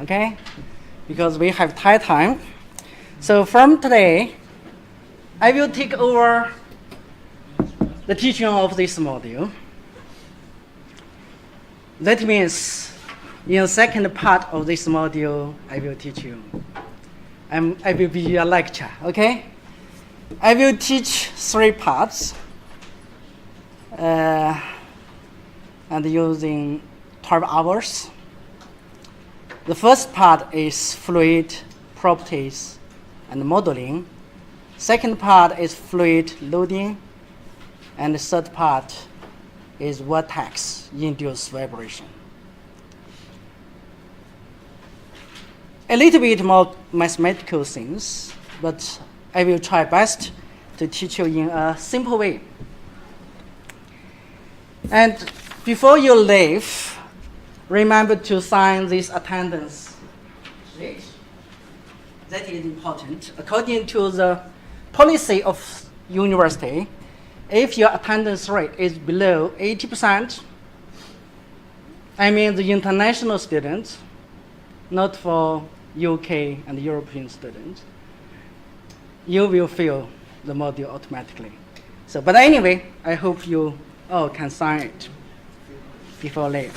okay? Because we have tight time. So from today, I will take over the teaching of this module. That means in the second part of this module, I will teach you. I will be your lecturer, okay? I will teach 3 parts and using 12 hours. The first part is fluid properties and modeling. Second part is fluid loading. And the third part is vortex-induced vibration. A little bit more mathematical things, but I will try best to teach you in a simple way. And before you leave, remember to sign this attendance sheet. That is important. According to the policy of university, if your attendance rate is below 80%, I mean the international students, not for UK and European students, you will fail the module automatically. So, but anyway, I hope you all can sign it before leave.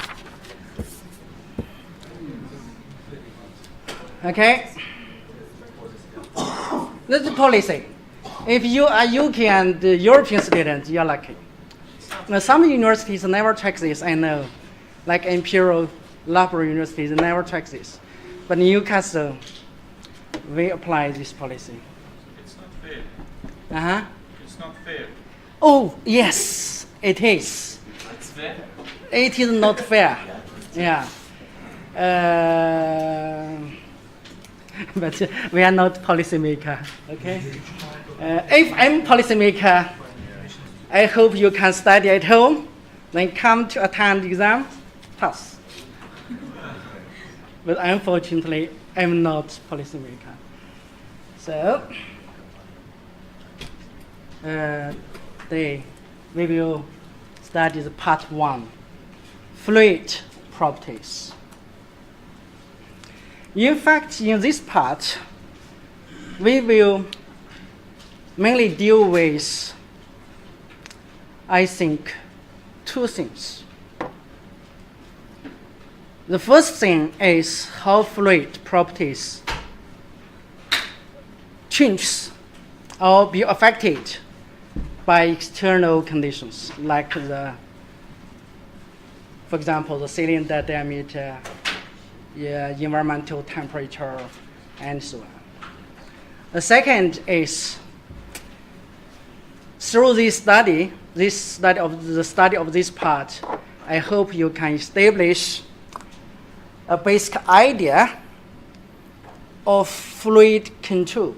Okay? That's the policy. If you are UK and European students, you're lucky. Now, some universities never check this, I know. Like Imperial Labour Universities never check this. But in Newcastle, we apply this policy. It's not fair. Uh-huh. It's not fair. Oh, yes, it is. It's fair. It is not fair. Yeah. But we are not policymaker, okay? If I'm policymaker, I hope you can study at home, then come to attend the exam, pass. But unfortunately, I'm not policymaker. So, today we will study the part 1, fluid properties. In fact, in this part, we will mainly deal with, I think, 2 things. The first thing is how fluid properties change or be affected by external conditions, like for example, the cylinder diameter, environmental temperature, and so on. The second is through the study of this part, I hope you can establish a basic idea of fluid control.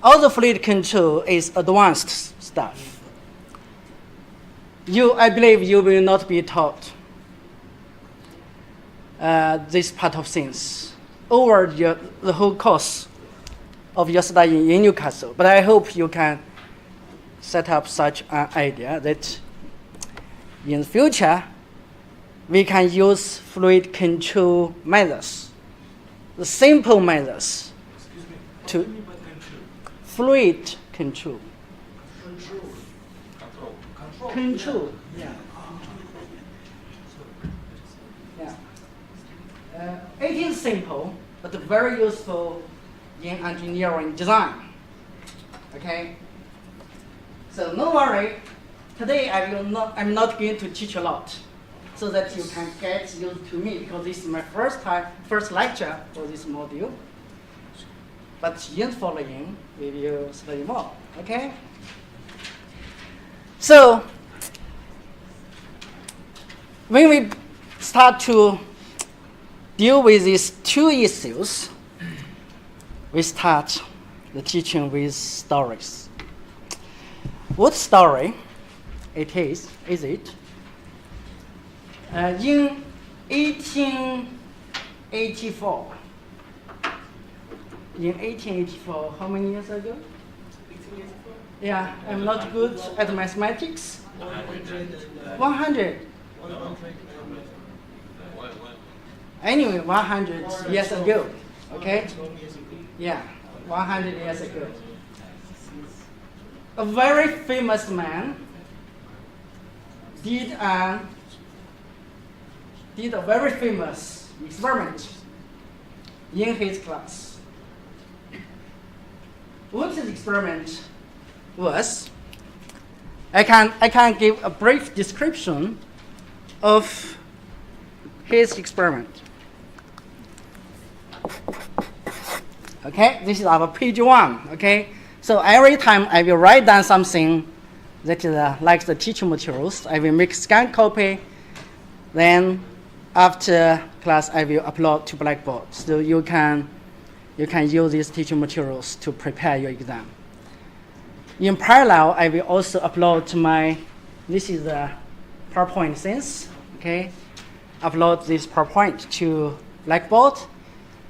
All the fluid control is advanced stuff. I believe you will not be taught this part of things over the whole course of your study in Newcastle. But I hope you can set up such an idea that in the future, we can use fluid control methods, the simple methods. Excuse me, what to do you mean by control? Fluid control. Control. Yeah. It is simple, but very useful in engineering design. Okay? So no worry. Today I'm not going to teach a lot, so that you can get used to me, because this is my first lecture for this module. But in following, we will study more. Okay? So when we start to deal with these 2 issues, we start the teaching with stories. What story it is it? In 1884, how many years ago? 1884? Yeah, I'm not good at mathematics. 100. Anyway, 100 years ago. Okay? 112 years ago. Yeah, 100 years ago. A very famous man did a very famous experiment in his class. What his experiment was, I can give a brief description of his experiment. Okay, this is our page 1. Okay, so every time I will write down something that is like the teaching materials, I will make scan copy. Then after class, I will upload to Blackboard. So you can use these teaching materials to prepare your exam. In parallel, I will also upload this is the PowerPoint since, okay? Upload this PowerPoint to Blackboard.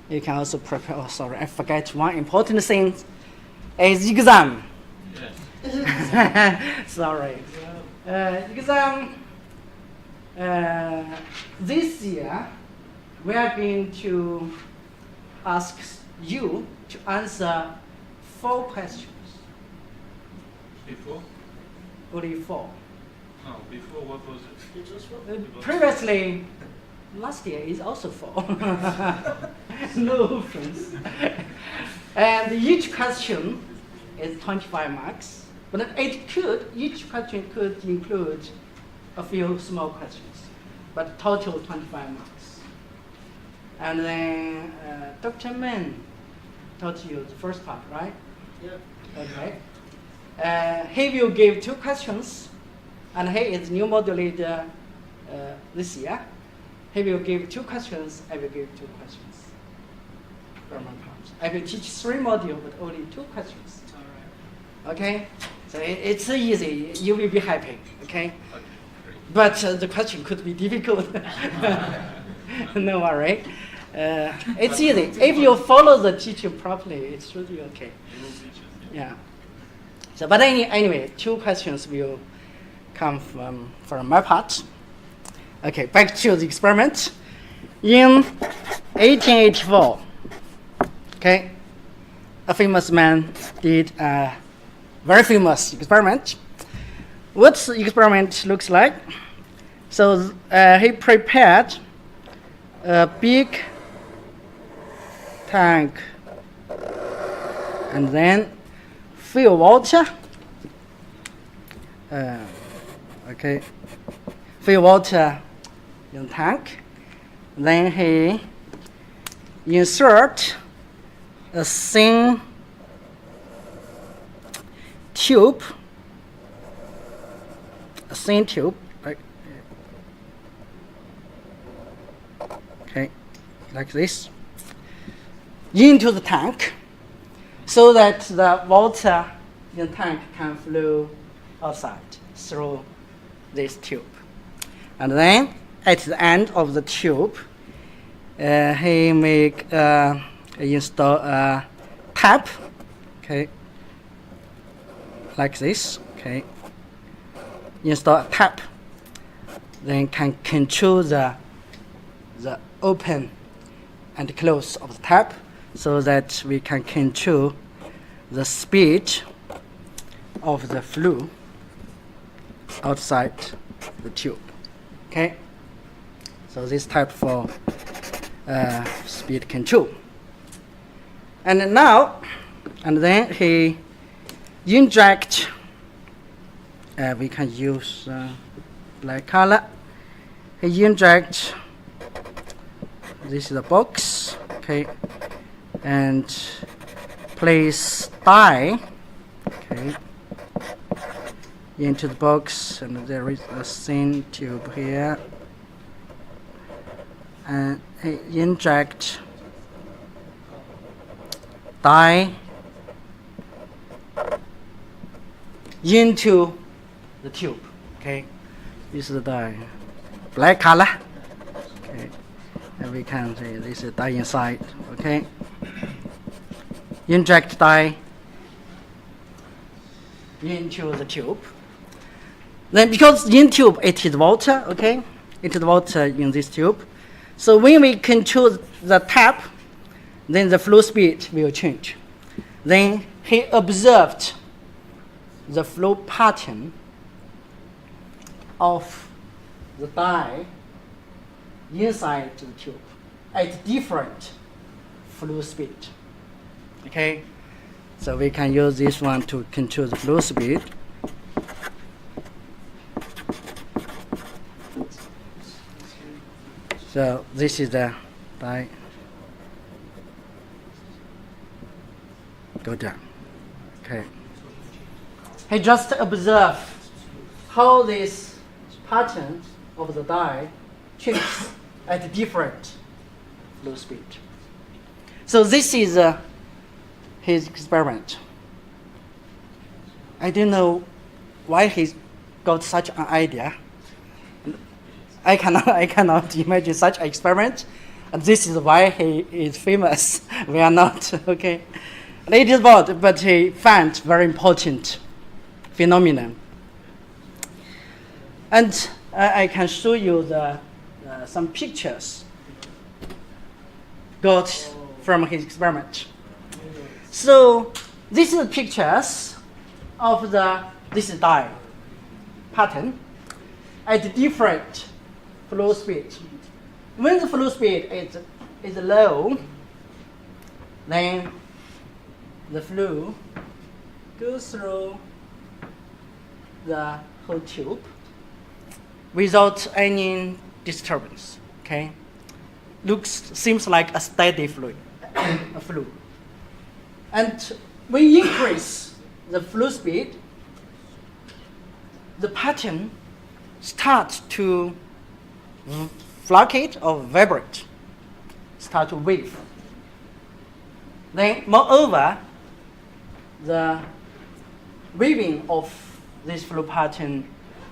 You can also prepare, oh sorry, I forgot one important thing, is exam. Yes. Sorry. Exam, this year, we are going to ask you to answer 4 questions. Before? Only 4. No, before what was it? It was 4. Previously, last year is also 4. No offense. And each question is 25 marks. But each question could include a few small questions, but total 25 marks. And then Dr. Min taught you the first part, right? Yeah. Okay. He will give 2 questions, and he is new module leader this year. He will give 2 questions, I will give 2 questions for my part. I will teach 3 modules, but only 2 questions. All right. Okay? So it's easy, you will be happy, okay? But the question could be difficult. No worry. It's easy. If you follow the teacher properly, it should be okay. Yeah. So, but anyway, 2 questions will come from my part. Okay, back to the experiment. In 1884, okay, a famous man did a very famous experiment. What the experiment looks like? So he prepared a big tank and then fill water. Fill water in tank. Then he insert a thin tube. Right? Okay, like this, into the tank, so that the water in the tank can flow outside through this tube. And then at the end of the tube, he install a tap, okay, like this, okay. Install a tap, then can control the open and close of the tap, so that we can control the speed of the flow outside the tube. Okay, so this type for speed control. And then he inject. We can use black color. He inject. This is the box, okay, and place dye, okay, into the box, and there is a thin tube here, and inject dye into the tube, okay. This is the dye, black color, okay. And we can say this is dye inside, okay. Inject dye into the tube. Then because in tube it is water, okay, it is water in this tube. So when we control the tap, then the flow speed will change. Then he observed the flow pattern of the dye inside the tube at different flow speed. Okay, so we can use this one to control the flow speed. So this is the dye. Go down. Okay. He just observed how this pattern of the dye changes at different flow speed. So this is his experiment. I don't know why he got such an idea. I cannot imagine such an experiment. And this is why he is famous. We are not, okay. It is about, but he found very important phenomenon. And I can show you some pictures got from his experiment. So these are pictures of this dye pattern at different flow speed. When the flow speed is low, then the flow goes through the whole tube without any disturbance. Okay, seems like a steady flow. And when you increase the flow speed, the pattern starts to fluctuate or vibrate, start to wave. Then, moreover, the waving of this flow pattern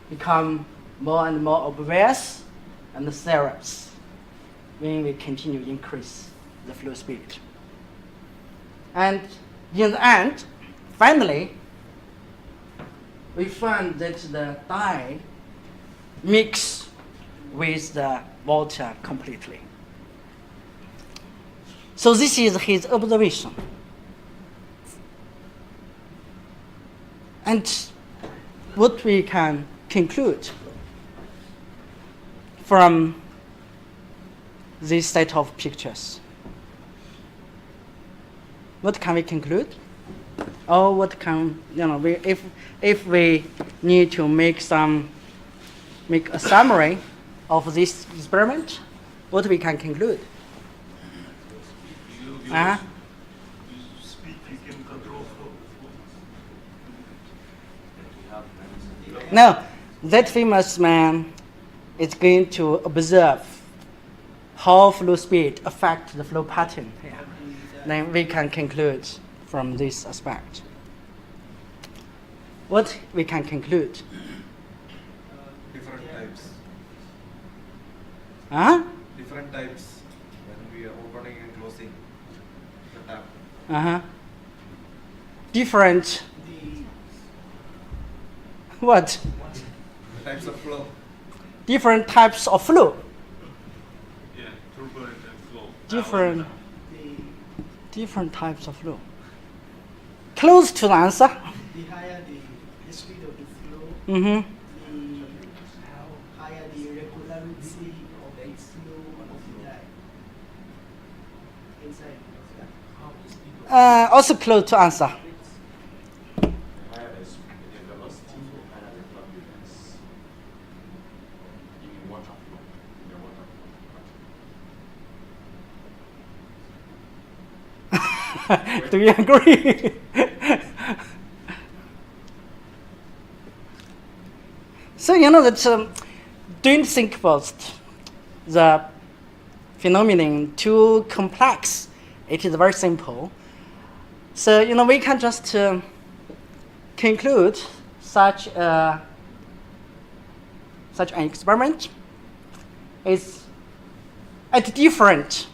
become more and more obvious and serious when we continue to increase the flow speed. And in the end, finally, we find that the dye mix with the water completely. So this is his observation. And what we can conclude from this set of pictures? What can we conclude? Or what can, if we need to make a summary of this experiment, what we can conclude? Speed, you can control flow. No, that famous man is going to observe how flow speed affects the flow pattern. Yeah. Then we can conclude from this aspect. What we can conclude? Different types. Different types when we are opening and closing the tap. Different. What? The types of flow. Different types of flow. Yeah, turbulent and flow. Different types of flow. Close to the answer. The higher the speed of the flow, Mm-hmm. the higher the regularity of the flow of the dye inside of that. Also close to answer. The velocity or higher the turbulence in water flow, Do you agree? So that don't think about the phenomenon too complex. It is very simple. So we can just conclude such an experiment is at different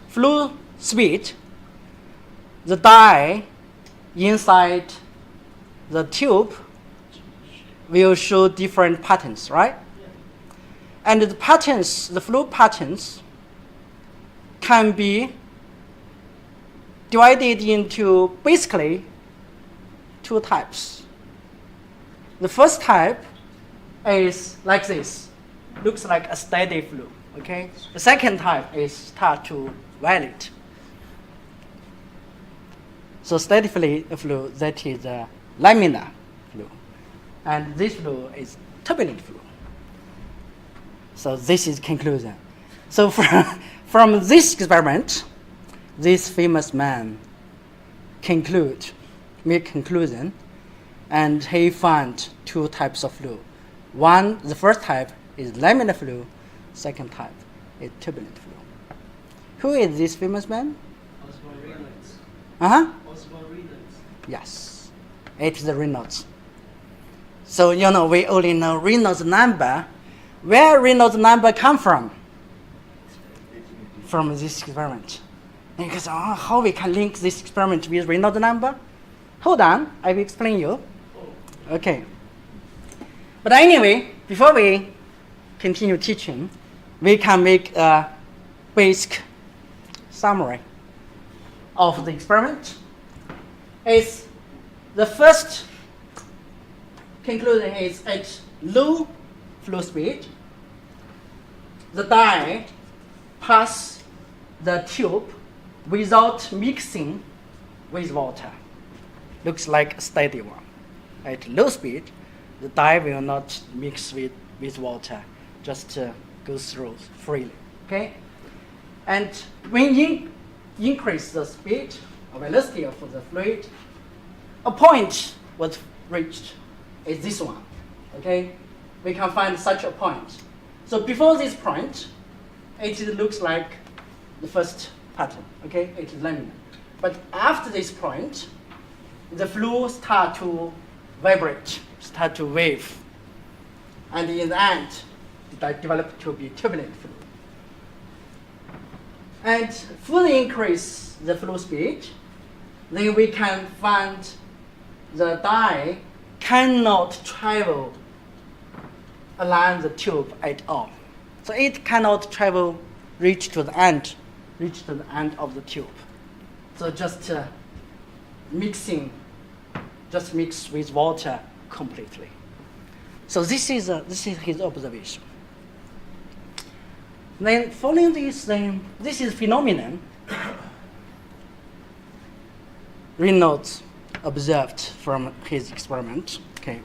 flow speed. The dye inside the tube will show different patterns, right? And the patterns, the flow patterns, can be divided into basically two types. The first type is like this, looks like a steady flow. Okay. The second type is start to violet. So steady flow, that is a laminar flow, and this flow is turbulent flow. So this is conclusion. So from this experiment, this famous man make conclusion, and he found two types of flow. The first type is laminar flow, second type is turbulent flow. Who is this famous man? Yes, it is the Reynolds. So we only know Reynolds number. Where Reynolds number come from? From this experiment. And you can say, how we can link this experiment with Reynolds number? Hold on, I will explain you. Okay. But anyway, before we continue teaching, we can make a basic summary of the experiment. Is the first conclusion is at low flow speed, the dye pass the tube without mixing with water. Looks like a steady one. At low speed, the dye will not mix with water, just goes through freely. Okay? And when you increase the speed or velocity of the fluid, a point was reached. Is this one. Okay? We can find such a point. So before this point, it looks like the first pattern. Okay? It is laminar. But after this point, the flow start to vibrate, start to wave. And in the end, it developed to be turbulent flow. And further increase the flow speed, then we can find the dye cannot travel along the tube at all. So it cannot travel, reach to the end of the tube. So just mix with water completely. So this is his observation. Then following this, this is phenomenon Reynolds observed from his experiment. Okay,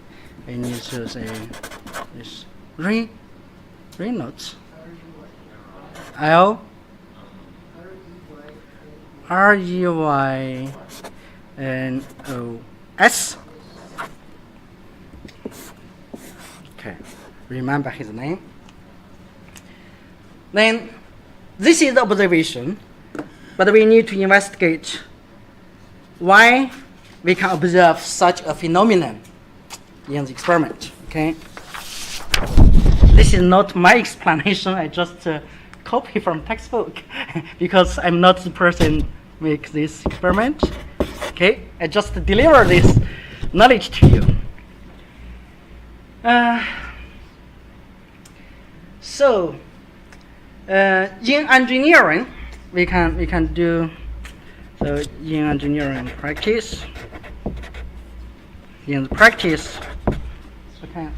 I need to say this Reynolds REYNOS. Okay, remember his name. Then this is the observation, but we need to investigate why we can observe such a phenomenon in the experiment. Okay, this is not my explanation. I just copy from textbook because I'm not the person make this experiment. Okay, I just deliver this knowledge to you. So in engineering, we can do so in engineering practice. In the practice, okay,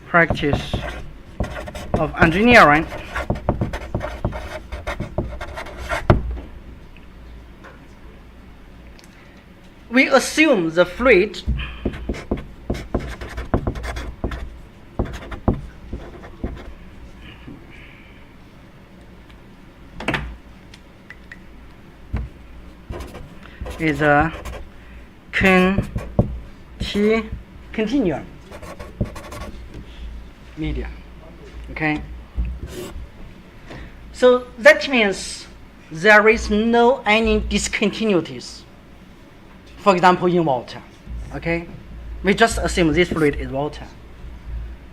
practice of engineering, we assume the fluid is a continuum media. Okay, so that means there is no any discontinuities. For example, in water. Okay, we just assume this fluid is water,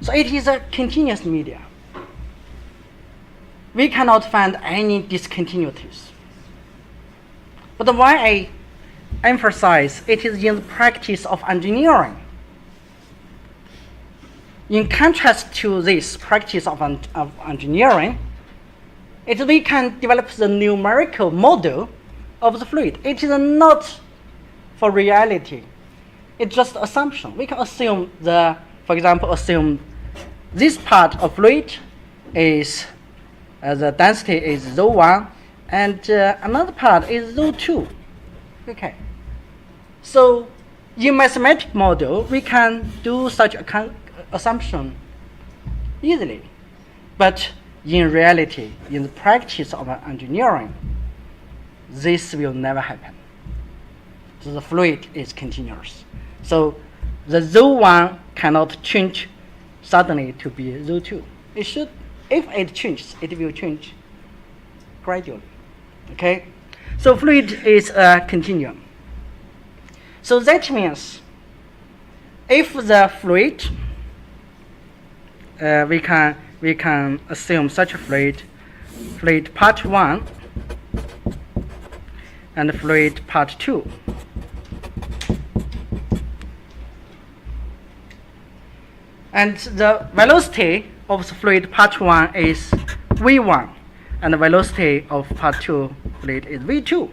so it is a continuous media. We cannot find any discontinuities. But why I emphasize it is in the practice of engineering. in contrast to this practice of engineering, we can develop the numerical model of the fluid. It is not for reality. It's just assumption. We can assume for example, assume this part of fluid is the density is ρ1, and another part is ρ2. Okay. So in mathematical model, we can do such assumption easily, but in reality, in the practice of engineering, this will never happen. So the fluid is continuous. So the ρ1 cannot change suddenly to be ρ2. It should, if it changes, it will change gradually. Okay? So fluid is a continuum. So that means if the fluid, we can assume such a fluid part 1 and fluid part 2. And the velocity of the fluid part 1 is v1, and the velocity of part 2 fluid is v2.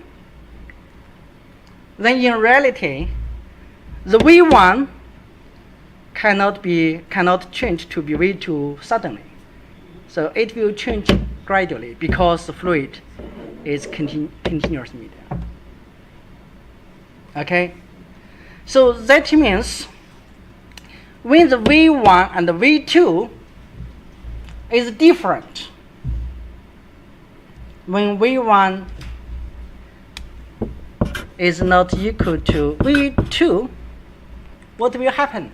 Then in reality, the v1 cannot change to be v2 suddenly. So it will change gradually because the fluid is continuous medium. Okay? So that means when the v1 and the v2 is different, when v1 is not equal to v2, what will happen?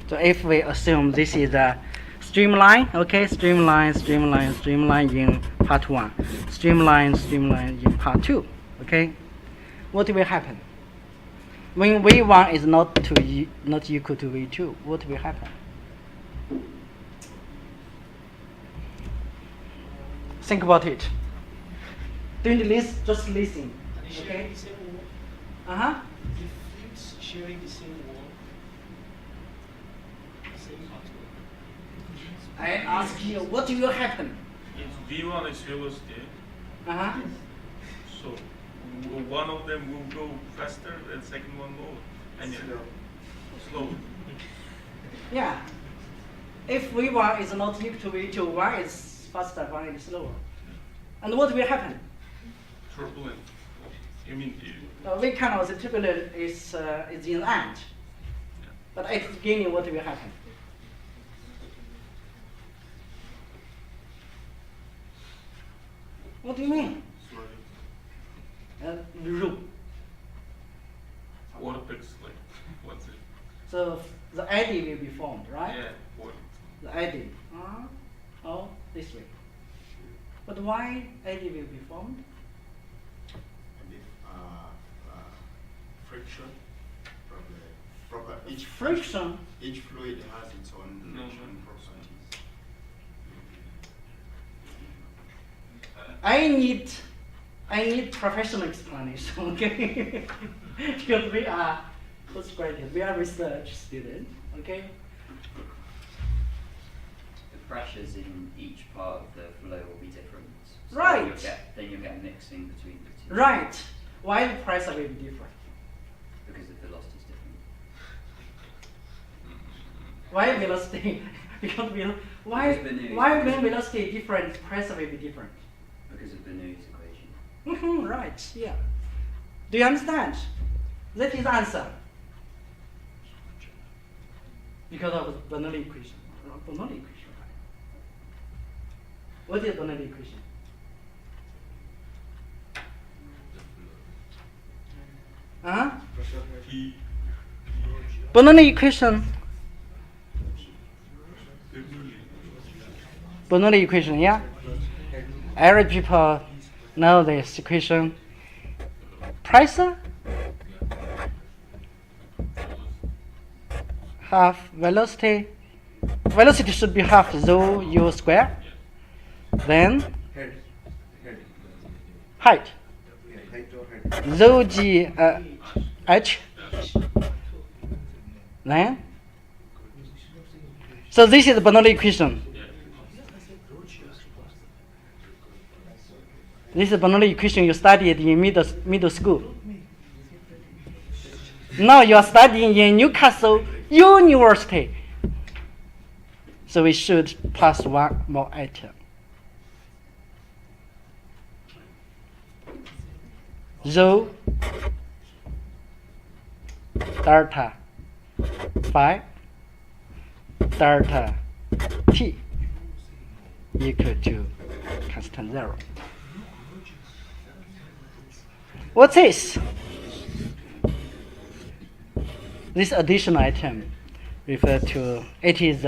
So if we assume this is a streamline, okay, streamline in part 1, streamline in part 2, okay, what will happen? When v1 is not equal to v2, what will happen? Think about it. Don't just listen. Are they Okay? sharing the same wall? Uh-huh. The fluids sharing the same wall? Same part. I ask you, what will happen? If V1 is velocity, Uh-huh. so one of them will go faster and second one will slow. Yeah. If v1 is not equal to v2, one is faster, one is slower. And what will happen? Turbulent. You mean We cannot, the turbulence is in the end. But at the beginning, what will happen? What do you mean? Room. vortex, like what's it? So the eddy will be formed, right? Yeah, vortex. The eddy. Oh, this way. But why eddy will be formed? Friction from the proper Friction. each fluid has its own friction properties. I need professional explanation, okay? Because we are postgraduate, we are research students, okay? The pressures in each part of the flow will be different. So Right. Then you'll get mixing between the two. Right. Why the pressure will be different? Because the velocity is different. Why velocity? Because why when velocity different, pressure will be different? Because of Bernoulli's equation. Right. Yeah. Do you understand? That is the answer. Because of Bernoulli equation. Bernoulli equation. What is Bernoulli equation? P. Bernoulli equation. Bernoulli equation, yeah. Every people know this equation. Pressure half velocity. Velocity should be half rho u square. Then Head. height. Yeah, height or head. Rho g h Then, so this is the Bernoulli equation. This is Bernoulli equation you studied in middle school. Now you are studying in Newcastle University. So we should plus one more item. Rho delta phi delta t equal to constant 0. What's this? This additional item refer to, it is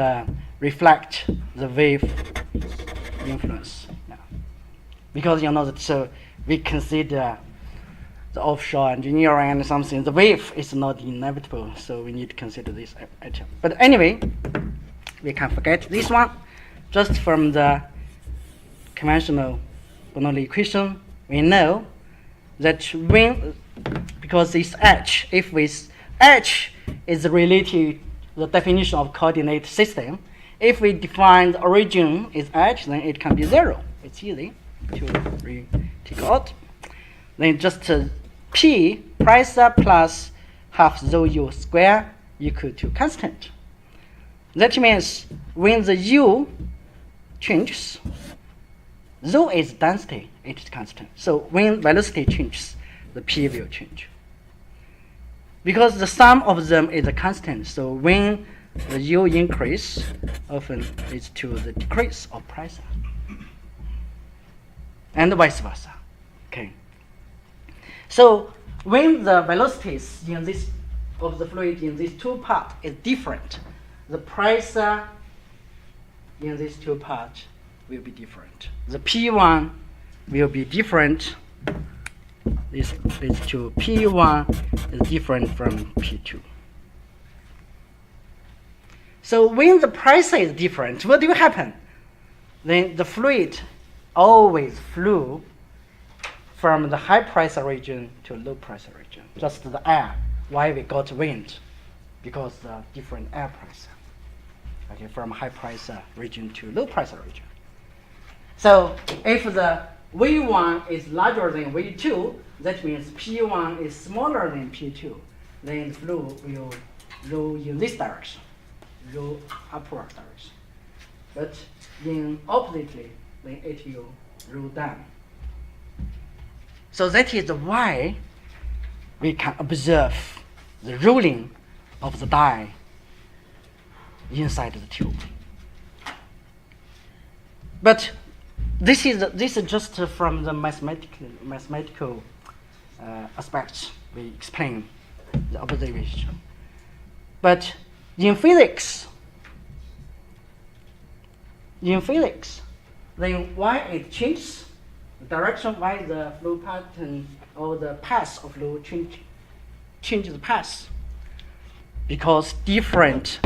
reflect the wave influence. Yeah. Because you know that so we consider the offshore engineering and something, the wave is not inevitable, so we need to consider this item. But anyway, we can forget this one. Just from the conventional Bernoulli equation, we know that when, because this H, if with H is related to the definition of coordinate system, if we define the origin is H, then it can be 0. It's easy to take out. Then just P pressure plus half rho U square equal to constant. That means when the U changes, rho is density, it is constant. So when velocity changes, the P will change. Because the sum of them is a constant, so when the U increase, often leads to the decrease of pressure. And vice versa. Okay. So when the velocities in this of the fluid in these two parts is different, the pressure in these two parts will be different. The P1 will be different. This leads to P1 is different from P2. So when the pressure is different, what will happen? Then the fluid always flew from the high pressure region to low pressure region. Just the air. Why we got wind? Because the different air pressure. Okay, from high pressure region to low pressure region. So if the V1 is larger than V2, that means P1 is smaller than P2. Then the flow will roll in this direction, roll upward direction. But in oppositely, then it will roll down. So that is why we can observe the rolling of the die inside the tube. But this is just from the mathematical aspects we explain the observation. But in physics, then why it changes the direction, why the flow pattern or the path of flow change the path? Because different,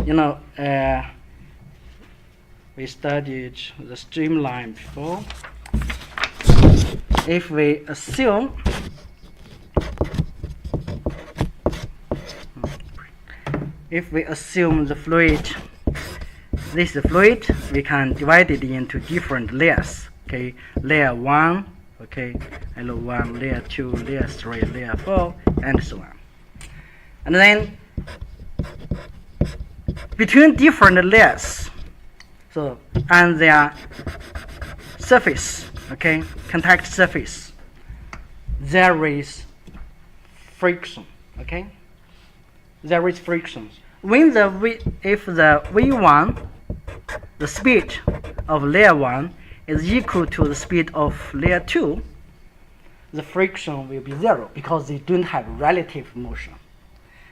we studied the streamline before. If we assume the fluid, this is fluid, we can divide it into different layers. Okay, layer 1, okay, L1, layer 2, layer 3, layer 4, and so on. And then between different layers, so and their surface, okay, contact surface, there is friction, okay? There is friction. When if the V1, the speed of layer 1 is equal to the speed of layer 2, the friction will be 0 because they don't have relative motion.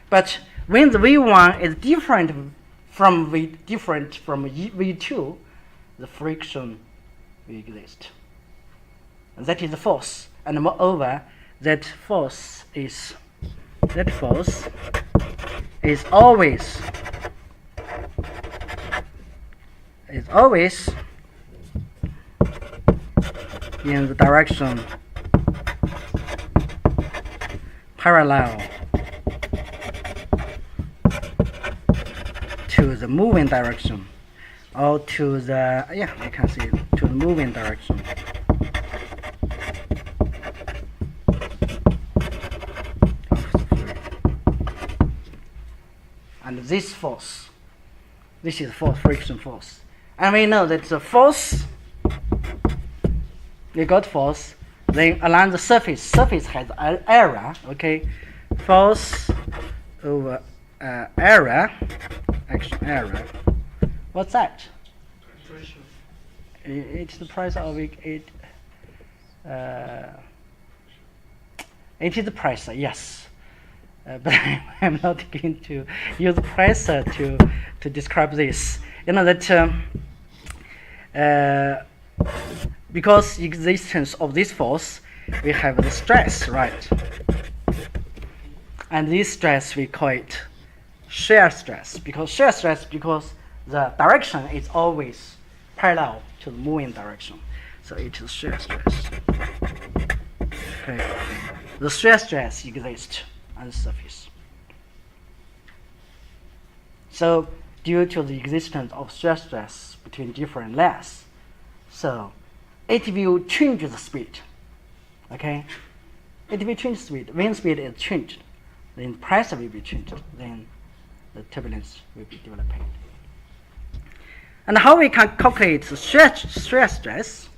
But when the V1 is different from V2, the friction will exist. And that is the force. And moreover, that force is always in the direction parallel the moving direction, or to the, yeah, you can see to the moving direction. Of the fluid. And this force, this is force, friction force. And we know that the force, we got force, then along the surface has an area, okay? Force over area, action area. What's that? Pressure. It's the price of it. It is the pressure, yes. But I'm not going to use pressure to describe this. You know that because existence of this force, we have the stress, right? And this stress we call it shear stress, because the direction is always parallel to the moving direction. So it is shear stress. Okay. The shear stress exists on the surface. So due to the existence of shear stress between different layers, so it will change the speed. Okay? It will change speed. When speed is changed, then pressure will be changed, then the turbulence will be developing. And how we can calculate the shear stress?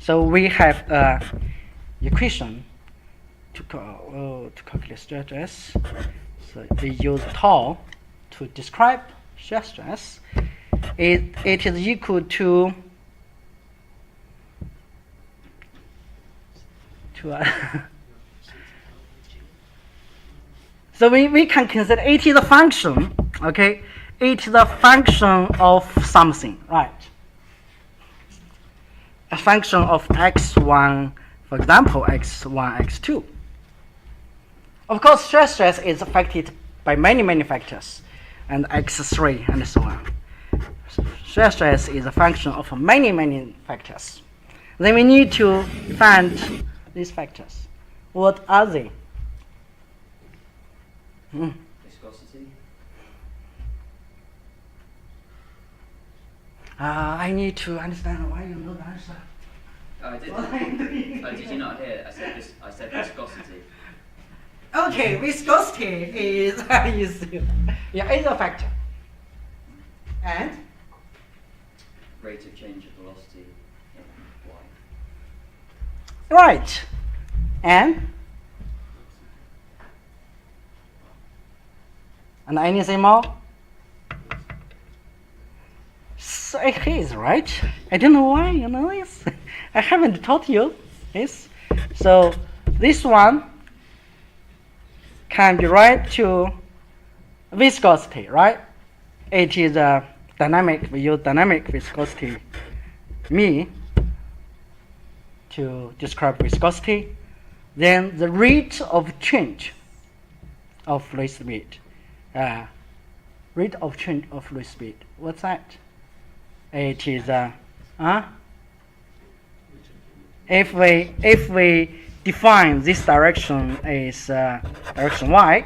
So we have an equation to calculate shear stress. So we use tau to describe shear stress. It is equal to so we can consider it is a function, okay? It is a function of something, right? A function of x1, for example, x1, x2. Of course, shear stress is affected by many factors, and x3 and so on. So shear stress is a function of many factors. Then we need to find these factors. What are they? Viscosity. I need to understand why you know the answer. Oh, I did. What are you doing? Oh, did you not hear? I said viscosity. Okay, viscosity is yeah, is a factor. And Rate of change of velocity in y. right. And anything more? So it is, right? I don't know why you know this. I haven't taught you this. So this one can be right to viscosity, right? It is a dynamic, we use dynamic viscosity μ to describe viscosity. Then the rate of change of fluid speed. Rate of change of fluid speed. What's that? It is if we define this direction as direction y,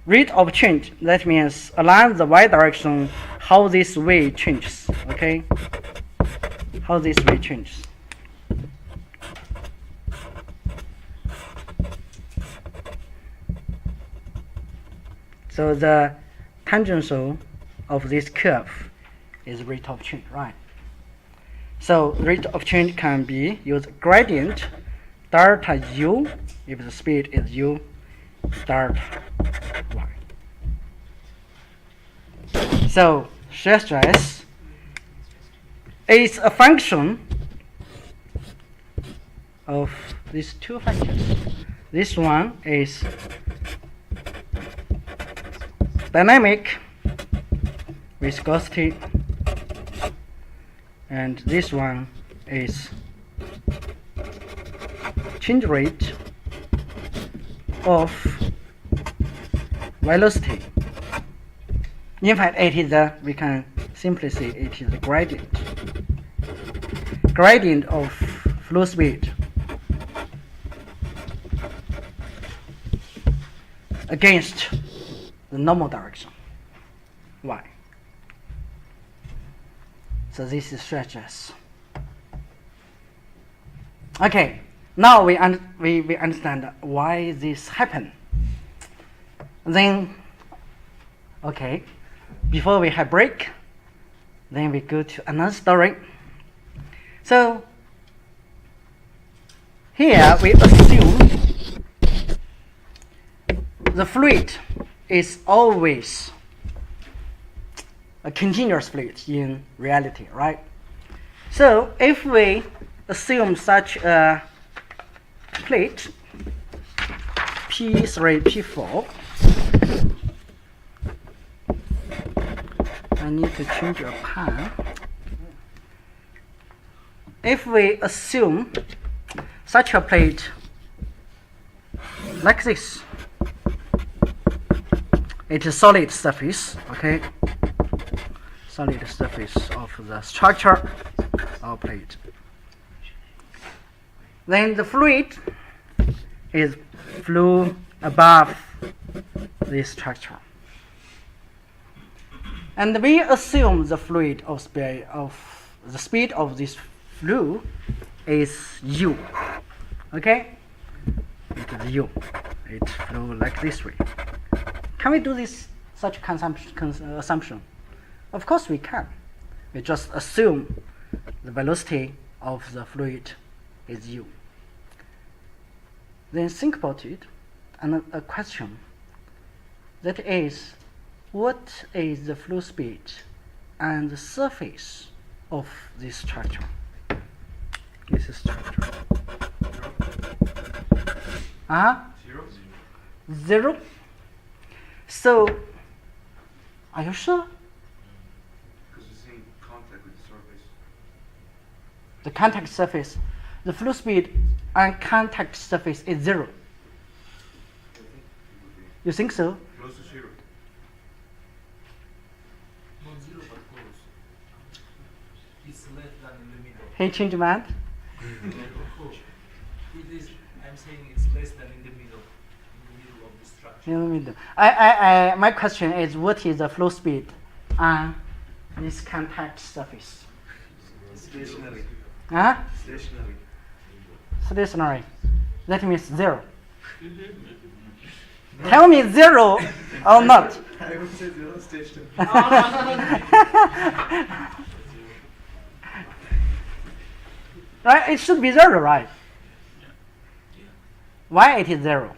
rate of change, that means along the y direction, how this way changes, okay? How this way changes. So the tangential of this curve is rate of change, right? So rate of change can be used gradient delta u if the speed is u delta y. So shear stress is a function of these two factors. This one is dynamic viscosity, and this one is change rate of velocity. In fact, it is we can simply say it is a gradient of flow speed against the normal direction. Why? So this is stretches. Okay, now we understand why this happened. Then, okay, before we have break, then we go to another story. So here we assume the fluid is always a continuous fluid in reality, right? So if we assume such a plate P3, P4, I need to change a pen. If we assume such a plate like this, it's a solid surface, okay? Solid surface of the structure of plate. Then the fluid is flow above this structure. And we assume the fluid of the speed of this flow is u. Okay? It is u. It flows like this way. Can we do this such assumption? Of course we can. We just assume the velocity of the fluid is u. Then think about it, and a question that is, what is the flow speed and the surface of this structure? This is structure. Zero. Zero. So, are you sure? Because it's in contact with the surface. The contact surface, the flow speed and contact surface is zero. You think so? Close to zero. Not zero, but close. It's less than in the middle. Hey, change man. It is. I'm saying it's less than in the middle of the structure. In the middle. My question is, what is the flow speed and this contact surface? Stationary. Stationary. Stationary. That means zero. Tell me zero or not. I would say zero stationary. Right? It should be zero, right? Why it is zero?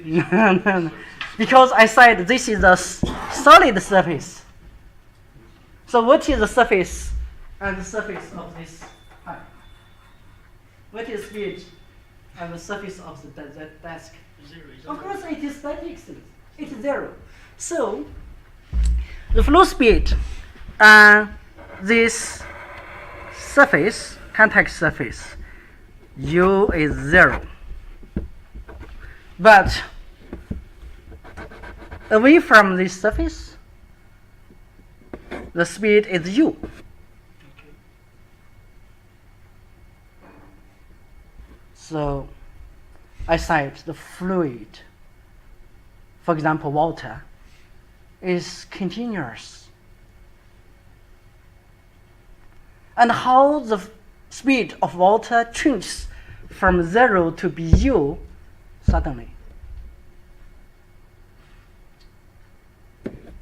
No. Because I said this is a solid surface. So what is the surface and the surface of this pipe? What is speed and the surface of the desk? Zero. Of course, it is static. It is zero. So the flow speed and this surface, contact surface, u is zero. But away from this surface, the speed is u. So I said the fluid, for example, water, is continuous. And how the speed of water changes from zero to u suddenly?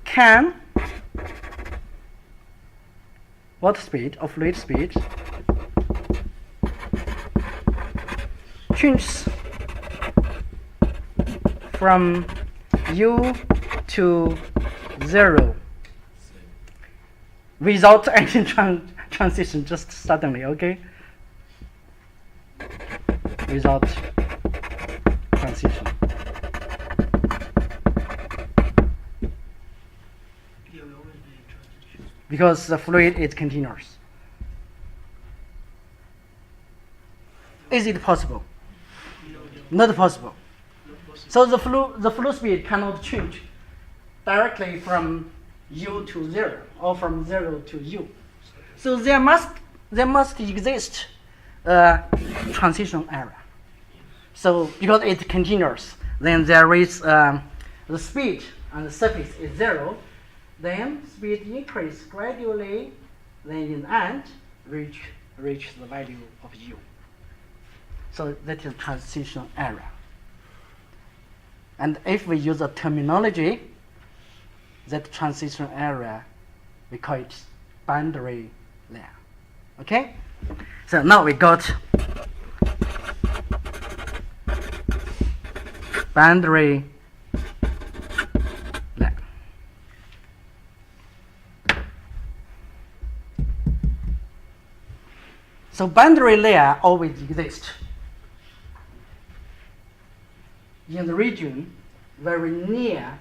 Can water speed or fluid speed change from u to zero without any transition, just suddenly, okay? Without transition. Yeah, we always do transition. Because the fluid is continuous. Is it possible? Not possible. So the flow speed cannot change directly from u to zero or from zero to u. So there must exist a transition area. So because it's continuous, then there is the speed on the surface is 0, then speed increase gradually, then in the end reach the value of u. So that is transition area. And if we use a terminology, that transition area, we call it boundary layer. Okay? So now we got boundary layer. So boundary layer always exists in the region very near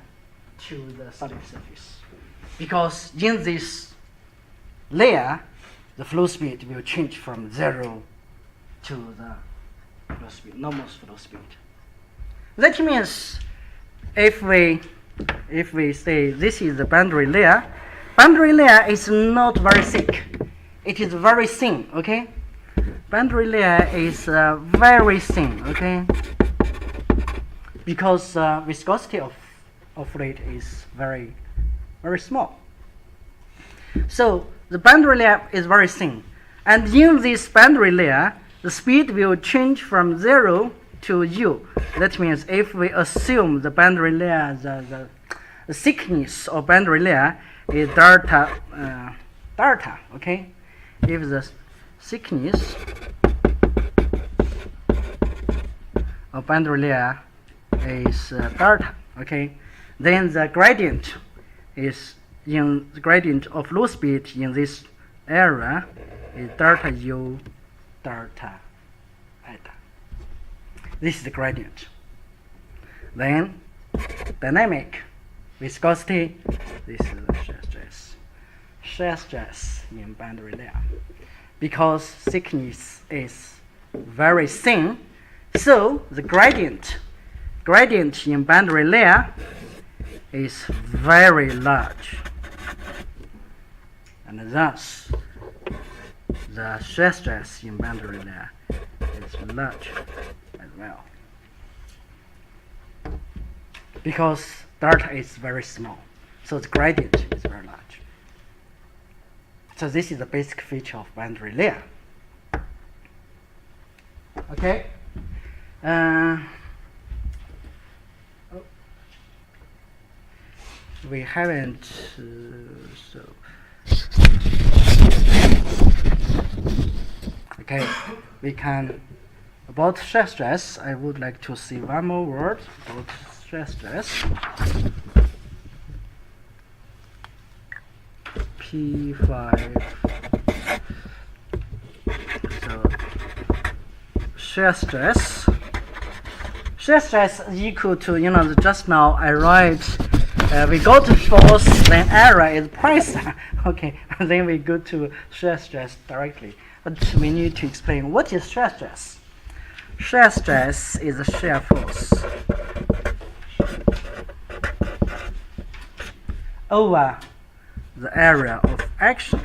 to the solid surface, because in this layer the flow speed will change from 0 to the flow speed, normal flow speed. That means if we say this is the boundary layer is not very thick, it is very thin. Okay, boundary layer is very thin. Okay, because viscosity of fluid is very small. So the boundary layer is very thin, and in this boundary layer the speed will change from 0 to u. That means if we assume the boundary layer, the thickness of boundary layer is delta, okay? If the thickness of boundary layer is delta, okay, then the gradient is in the gradient of flow speed in this area is delta u delta eta. This is the gradient. Then dynamic viscosity, this is the shear stress. Shear stress in boundary layer. Because thickness is very thin, so the gradient in boundary layer is very large. And thus the shear stress in boundary layer is large as well, because delta is very small, so the gradient is very large. So this is the basic feature of boundary layer. Okay. We haven't so. Okay, we can, about shear stress, I would like to see one more word about shear stress. P5. So, shear stress. Shear stress is equal to, just now I write, we go to force, then area is pressure. Okay, and then we go to shear stress directly. But we need to explain what is shear stress. Shear stress is a shear force over the area of action.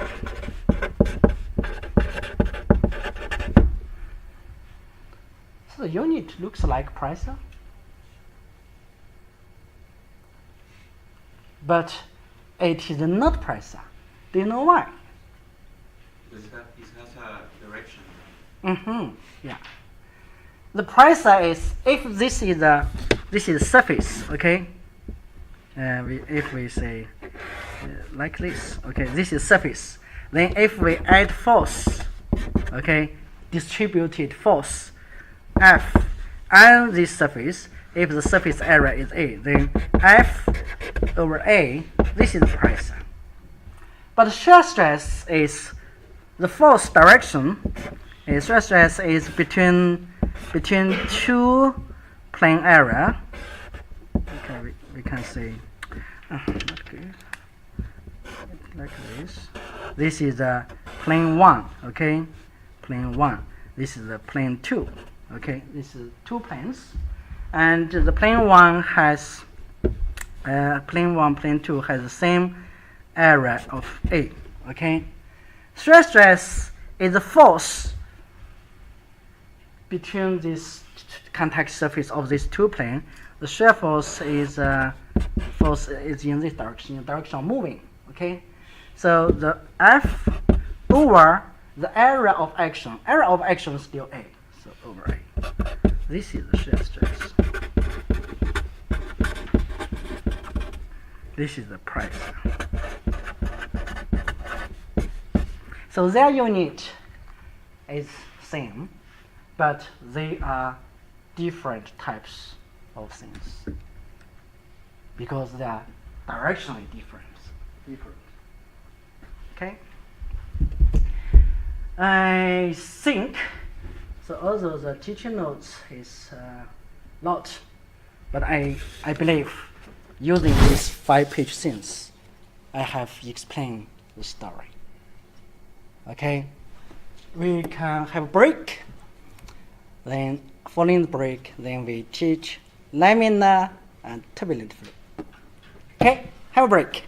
So the unit looks like pressure, but it is not pressure. Do you know why? Because it has a direction. Yeah. The pressure is, if this is surface, okay. If we say like this, okay, this is surface. Then if we add force, okay, distributed force F on this surface, if the surface area is A, then F over A, this is the pressure. But shear stress is the force direction. Shear stress is between two plane area. Okay, we can say like this. This is the plane 1. Okay, plane 1. This is the plane 2. Okay, this is 2 planes, and the plane 1 has plane 1, plane 2 has the same area of A. Okay, shear stress is the force between this contact surface of these two planes, the shear force is in this direction, in the direction of moving. Okay, so the F over the area of action. Area of action is still A, so over A. This is the shear stress. This is the pressure. So their unit is same, but they are different types of things because they are directionally different. Okay. I think so. Although the teaching notes is lot, but I believe using these 5-page things, I have explained the story. Okay, we can have a break. Then following the break, then we teach laminar and turbulent flow. Okay, have a break.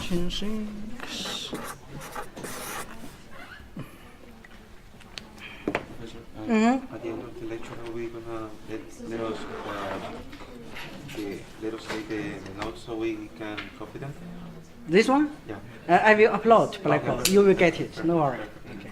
Page 6. At the end of the lecture, are we gonna let us take the notes so we can copy them? This one? Yeah. I will upload Blackboard. You will get it. No worry. Okay.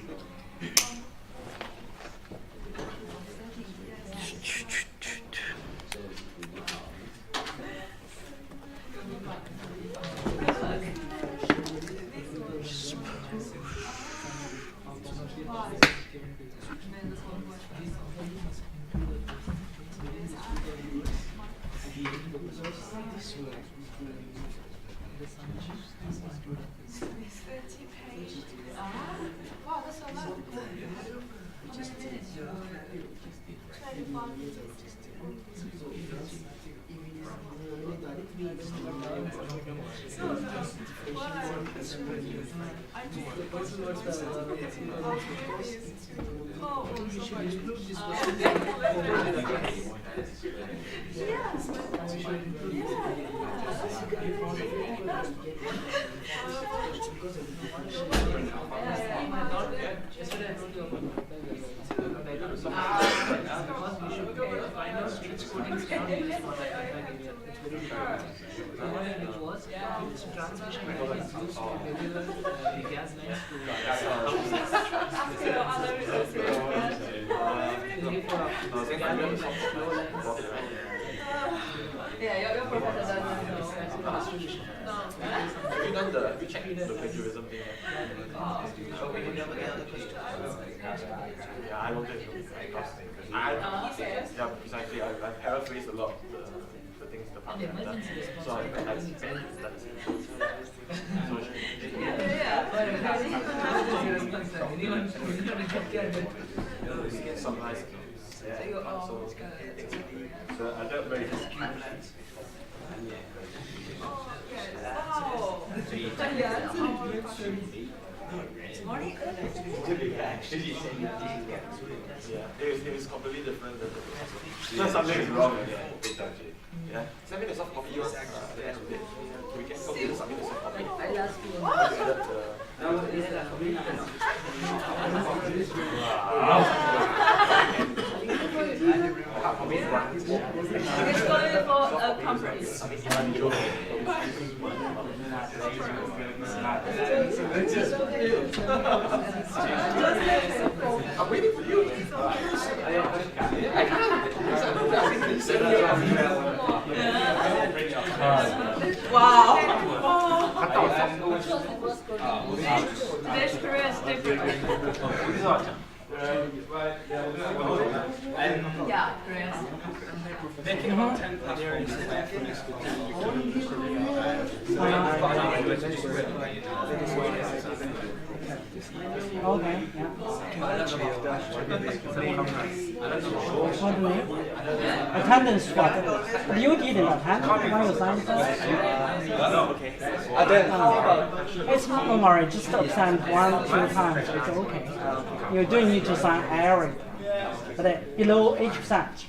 Have you checked the plagiarism thing? Yeah, I don't think so. Yeah, precisely. I paraphrased a lot of the things the partner has done. So I summarize it. So I don't very it was completely different than the process. No, something is wrong. Yeah. Send me the soft copy. Can we get copy? Submit the soft copy. I'll ask It's going for a conference. I'm waiting for you. I can't. Wow. Fish Korea is different. Yeah, Korea. Making about 10 passports. Okay, yeah. What do you mean? Attendance what? You didn't attend when you signed this? It's not normal, just attend 1-2 times, it's okay. You do need to sign every, but below 8%,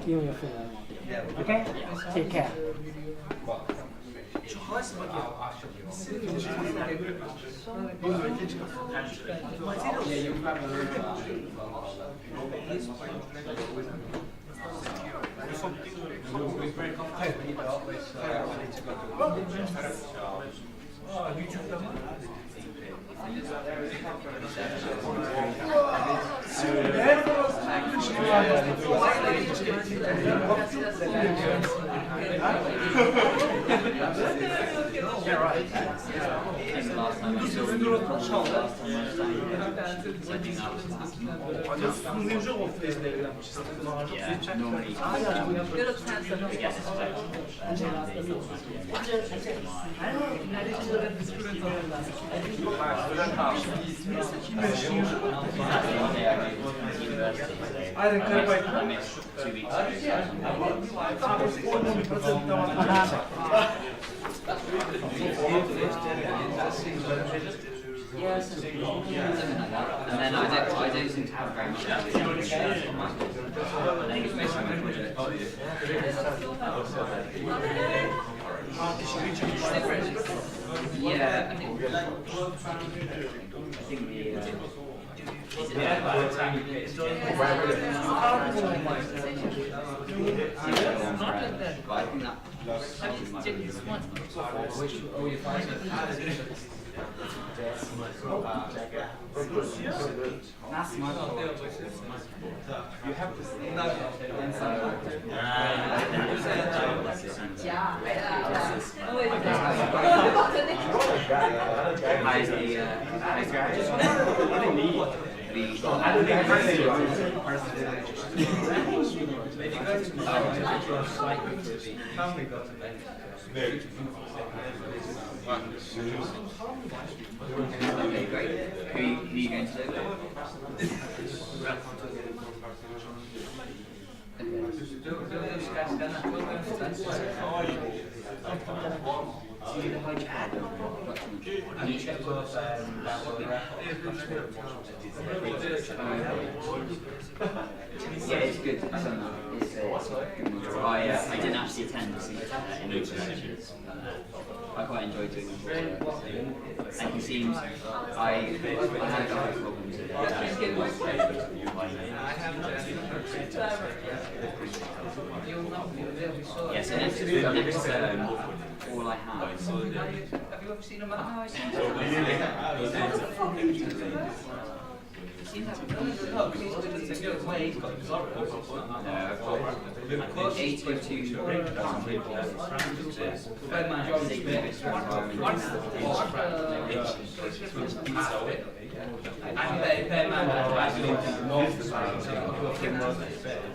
you will feel it. Okay? Take care. Yes. And then I don't seem to have very much experience on my I think it's based on my project. Yeah, I think Okay, great. Who are you going to do? Yeah, it's good. I don't know. It's good. I didn't actually attend to see any of the lectures. I quite enjoyed doing them. And he seems, I had a couple of problems with yes, and next all I have. Have you ever seen a man?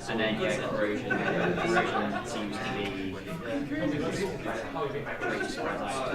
And then yeah, erosion seems to be pretty spread out.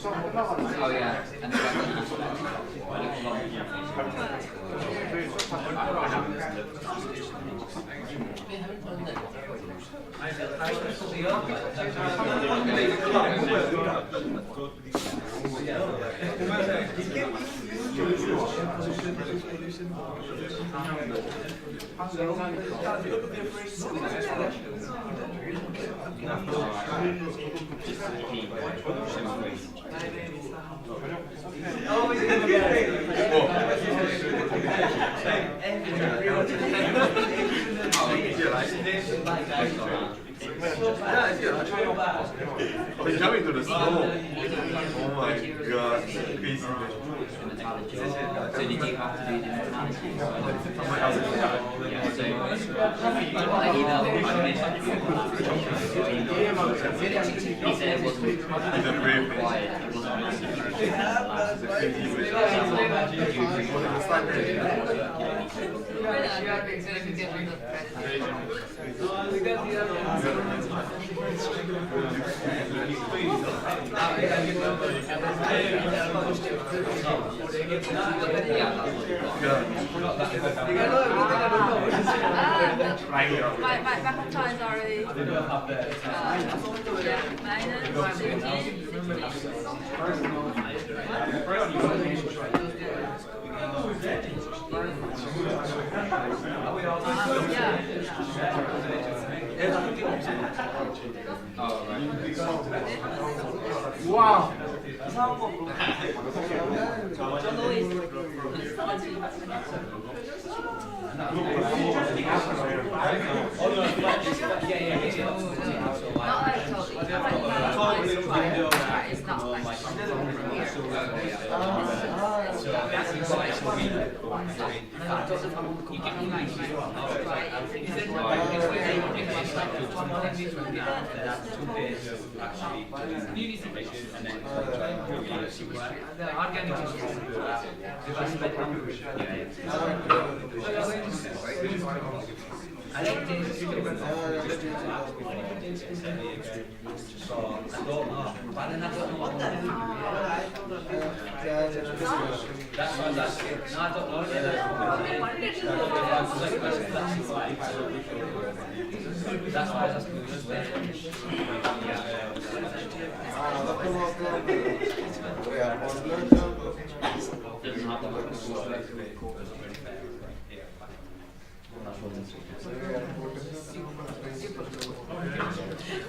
Oh yeah, and the Coming to the snow. Oh my god, crazy. So did you have to do the metallics? Yeah, so I emailed him. He said it wasn't required. It wasn't My backup time is already minus 15. Wow. Not like totally. It's not like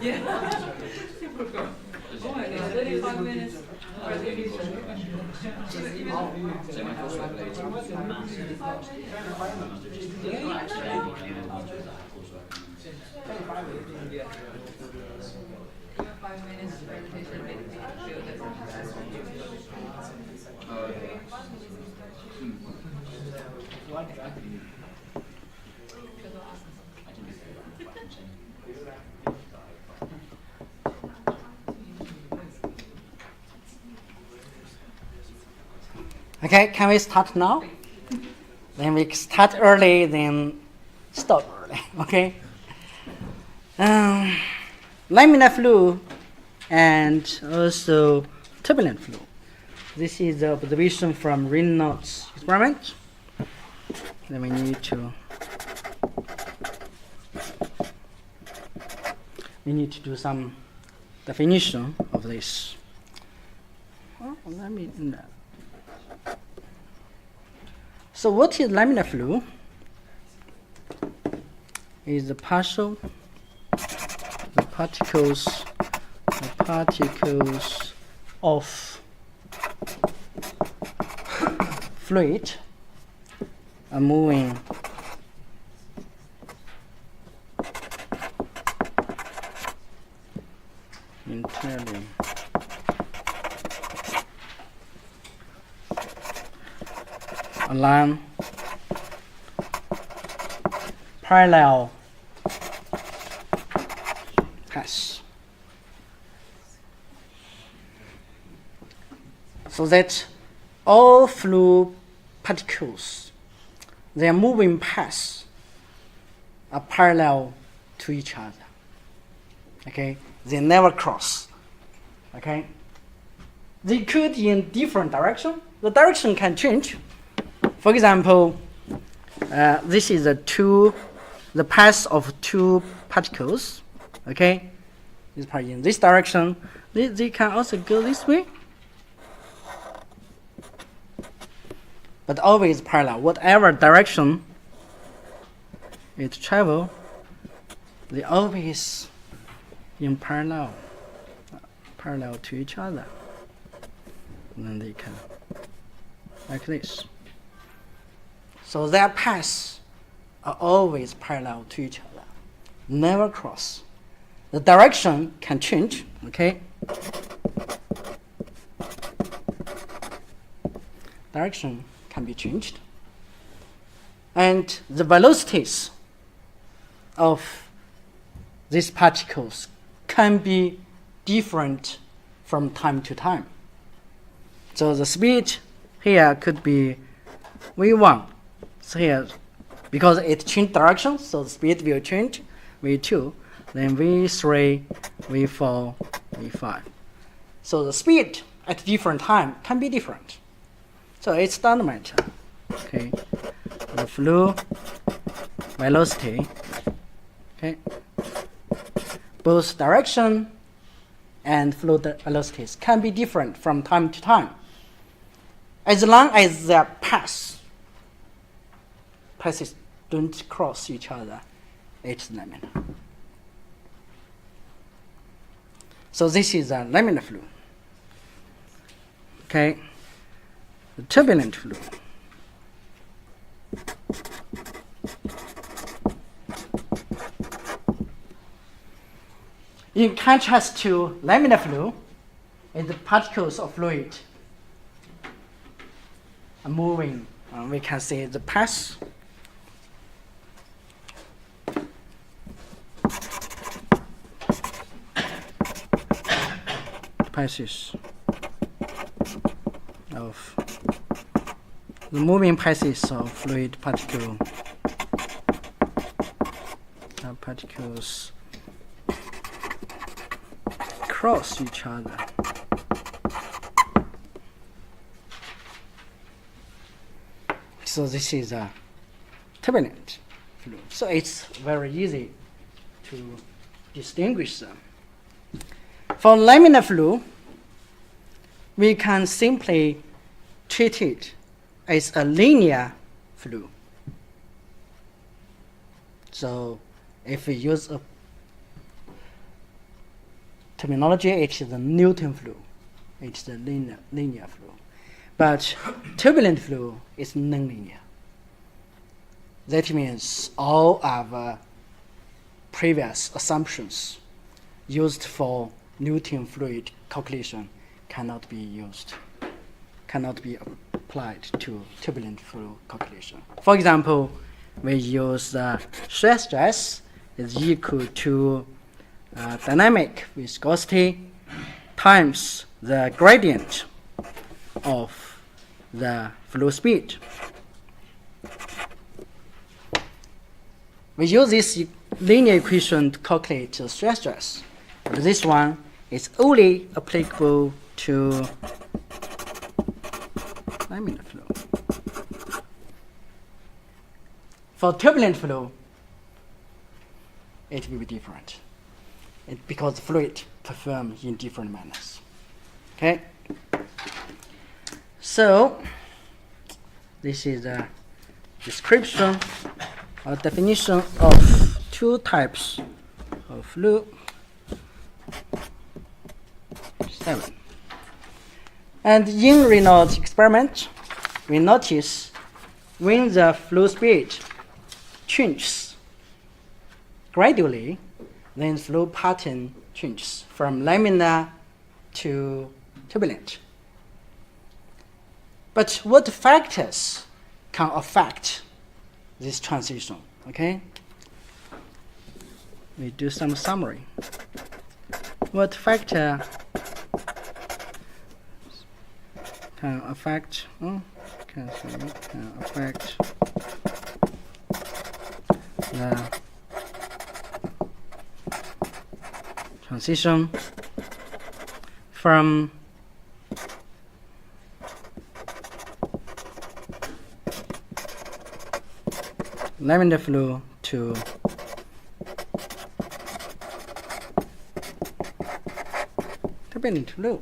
yeah. Oh my god, 35 minutes. So my first revelation was Even 5 minutes presentation makes me feel different. Okay, can we start now? Then we start early, then stop early. Okay. Laminar flow and also turbulent flow. This is the observation from Reynolds experiment. Then we need to do some definition of this. Well, so what is laminar flow? Is the particle, the particles of fluid are moving internally along parallel paths, so that all fluid particles, their moving paths are parallel to each other. Okay, they never cross. Okay, they could in different direction. The direction can change. For example, this is the path of two particles. Okay, this part in this direction. They can also go this way, but always parallel. Whatever direction it travel, they always in parallel to each other. And then they can like this. So their paths are always parallel to each other, never cross. The direction can change, okay? Direction can be changed. And the velocities of these particles can be different from time to time. So the speed here could be v1. So here, because it changed direction, so the speed will change, v2, then v3, v4, v5. So the speed at different time can be different. So it doesn't matter. Okay, the flow velocity. Okay, both direction and flow velocities can be different from time to time, as long as their passes don't cross each other. It's laminar. So this is a laminar flow. Okay, the turbulent flow. In contrast to laminar flow, the particles of fluid are moving. We can see the path. Passes of the moving passes of fluid particles cross each other. So this is a turbulent flow. So it's very easy to distinguish them. For laminar flow, we can simply treat it as a linear flow. So if we use a terminology, it's the Newton flow. It's the linear flow. But turbulent flow is nonlinear. That means all our previous assumptions used for Newton fluid calculation cannot be applied to turbulent flow calculation. For example, we use shear stress is equal to dynamic viscosity times the gradient of the flow speed. We use this linear equation to calculate the shear stress. But this one is only applicable to laminar flow. For turbulent flow, it will be different. Because the fluid performs in different manners. Okay? So, this is a description or definition of two types of flow. 7. And in Reynolds experiment, we notice when the flow speed changes gradually, then flow pattern changes from laminar to turbulent. But what factors can affect this transition? Okay? We do some summary. What factor can affect the transition from laminar flow to turbulent flow.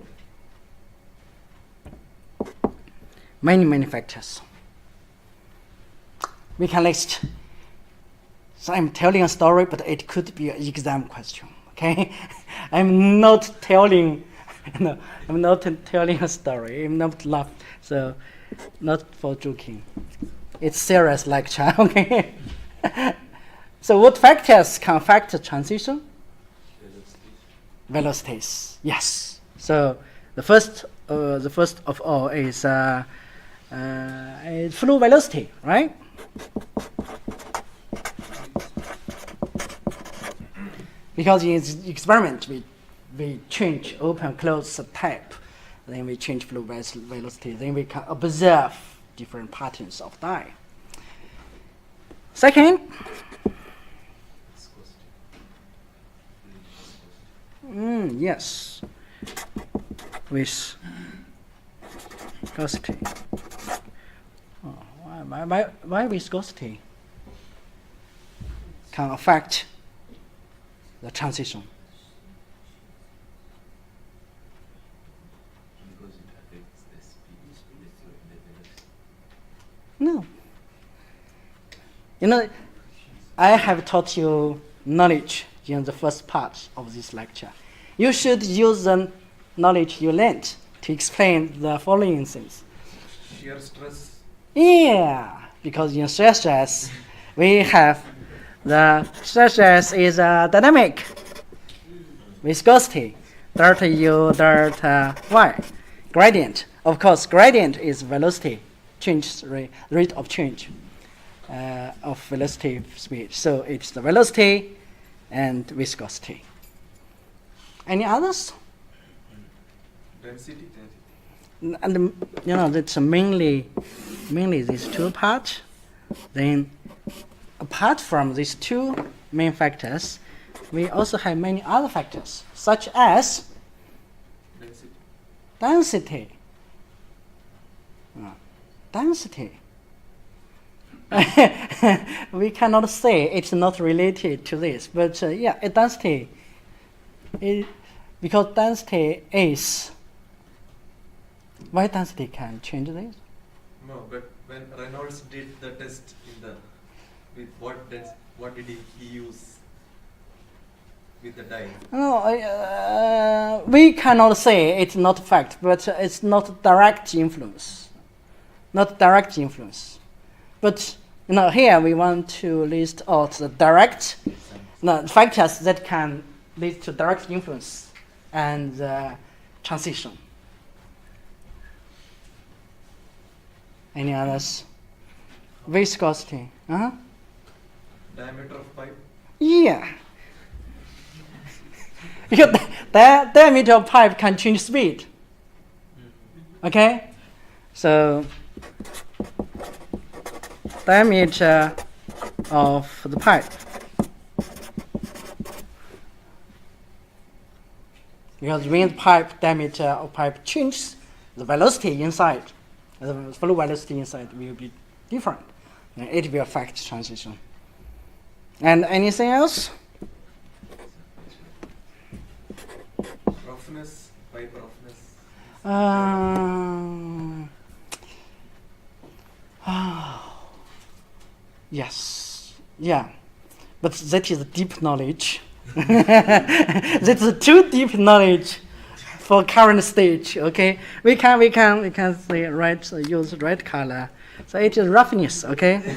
Many factors. We can list. So I'm telling a story, but it could be an exam question. Okay, I'm not telling. No, I'm not telling a story. I'm not laugh. So, not for joking. It's serious lecture. Okay. So, what factors can affect transition? Velocities. Yes. So, the first of all is flow velocity, right? Because in this experiment, we change open close type, then we change flow velocity, then we can observe different patterns of dye. Second, yes, with viscosity. Oh, why viscosity can affect the transition? No. You know, I have taught you knowledge in the first part of this lecture. You should use the knowledge you learned to explain the following things. Shear stress. Yeah, because in stress, we have the stress is a dynamic viscosity, delta U, delta Y, gradient. Of course, gradient is velocity, change rate of change of velocity speed. So it's the velocity and viscosity. Any others? Density. And you know, that's mainly these two parts. Then apart from these two main factors, we also have many other factors, such as density. Density. We cannot say it's not related to this, but yeah, density. Because density is. Why density can change this? No, but when Reynolds did the test with what did he use with the dye? No, we cannot say it's not fact, but it's not direct influence. Not direct influence. But you know, here we want to list out the direct factors that can lead to direct influence and transition. Any others? Viscosity. Diameter of pipe. Yeah. Because the diameter of pipe can change speed. Okay? So, diameter of the pipe. Because when the diameter of pipe changes, the velocity inside, the flow velocity inside will be different. And it will affect transition. And anything else? Roughness, pipe roughness. Yes. Yeah. But that is deep knowledge. That's too deep knowledge for current stage. Okay, we can say use red color. So it is roughness. Okay,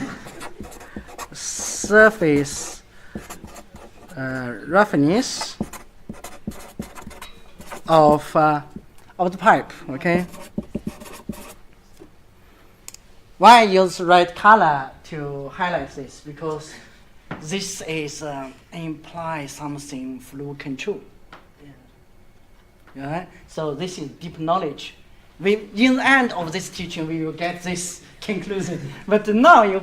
surface roughness of the pipe. Okay. Why use red color to highlight this? Because this is implies something flow control. Yeah. Right? So this is deep knowledge. In the end of this teaching, we will get this conclusion. But now you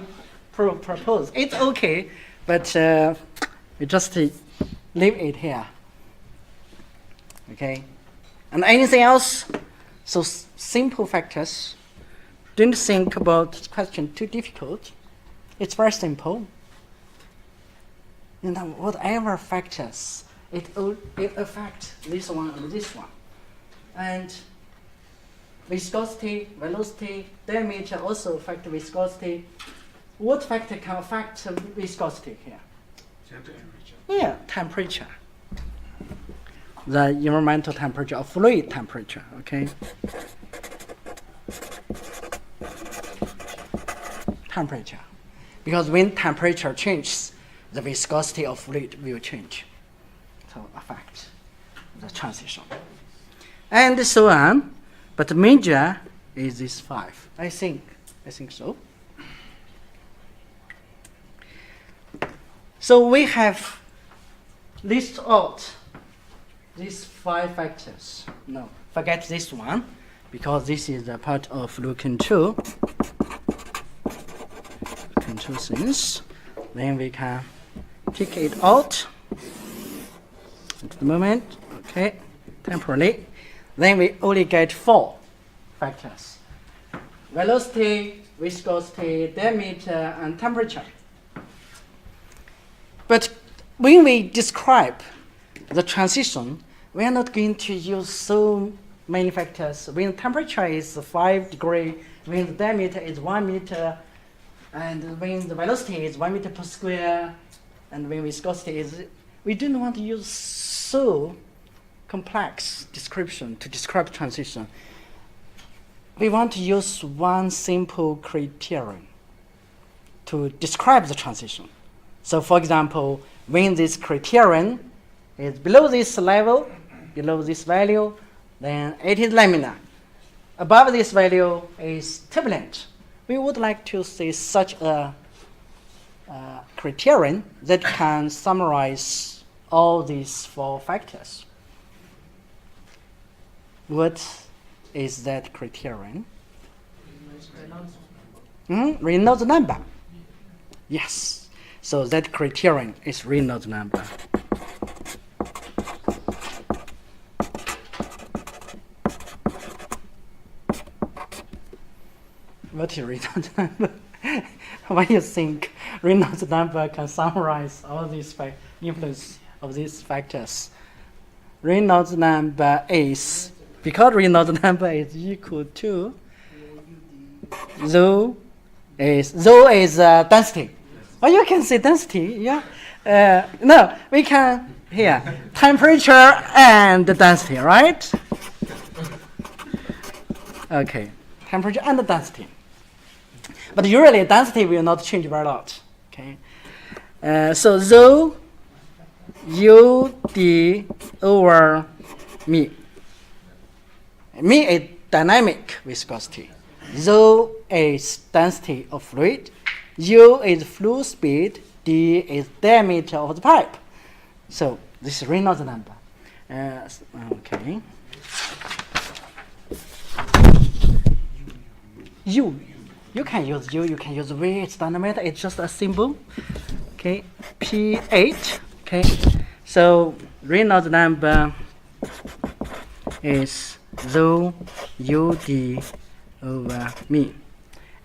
propose it's okay, but we just leave it here. Okay. And anything else? So simple factors. Don't think about this question too difficult. It's very simple. whatever factors, it affects this one and this one. And viscosity, velocity, diameter also affect viscosity. What factor can affect viscosity here? Yeah, temperature. The environmental temperature or fluid temperature, okay? Temperature. Because when temperature changes, the viscosity of fluid will change. So affect the transition. And so on. But the major is this 5. I think so. So we have list out these 5 factors. No, forget this one, because this is a part of flow control. Control things. Then we can pick it out at the moment. Okay, temporarily. Then we only get 4 factors: velocity, viscosity, diameter, and temperature. But when we describe the transition, we are not going to use so many factors. When temperature is 5 degrees, when the diameter is 1 meter, and when the velocity is 1 meter per square, and when viscosity is, we don't want to use so complex description to describe transition. We want to use one simple criterion to describe the transition. So for example, when this criterion is below this level, below this value, then it is laminar. Above this value is turbulent. We would like to see such a criterion that can summarize all these 4 factors. What is that criterion? Reynolds number. Yes. So that criterion is Reynolds number. What is Reynolds number? Why do you think Reynolds number can summarize all these influence of these factors? Reynolds number is, because Reynolds number is equal to rho is density. Well, you can say density, yeah. No, we can here temperature and density, right? Okay, temperature and density. But usually density will not change very lot. Okay, so rho ud over me. Me is dynamic viscosity. Rho is density of fluid. U is flow speed. D is diameter of the pipe. So this is Reynolds number. Okay. U. You can use U. You can use V. It's denominator. It's just a symbol. Okay. P8. Okay. So Reynolds number is rho ud over me,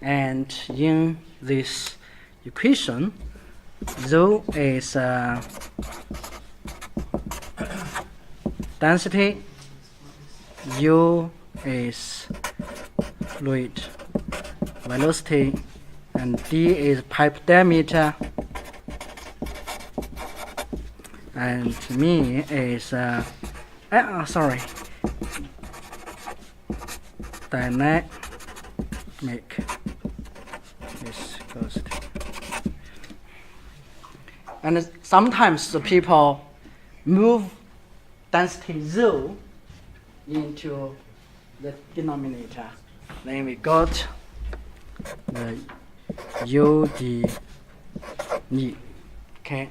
and in this equation, rho is density, u is fluid velocity, and d is pipe diameter, and me is dynamic viscosity. And sometimes the people move density rho into the denominator. Then we got the ud knee. Okay.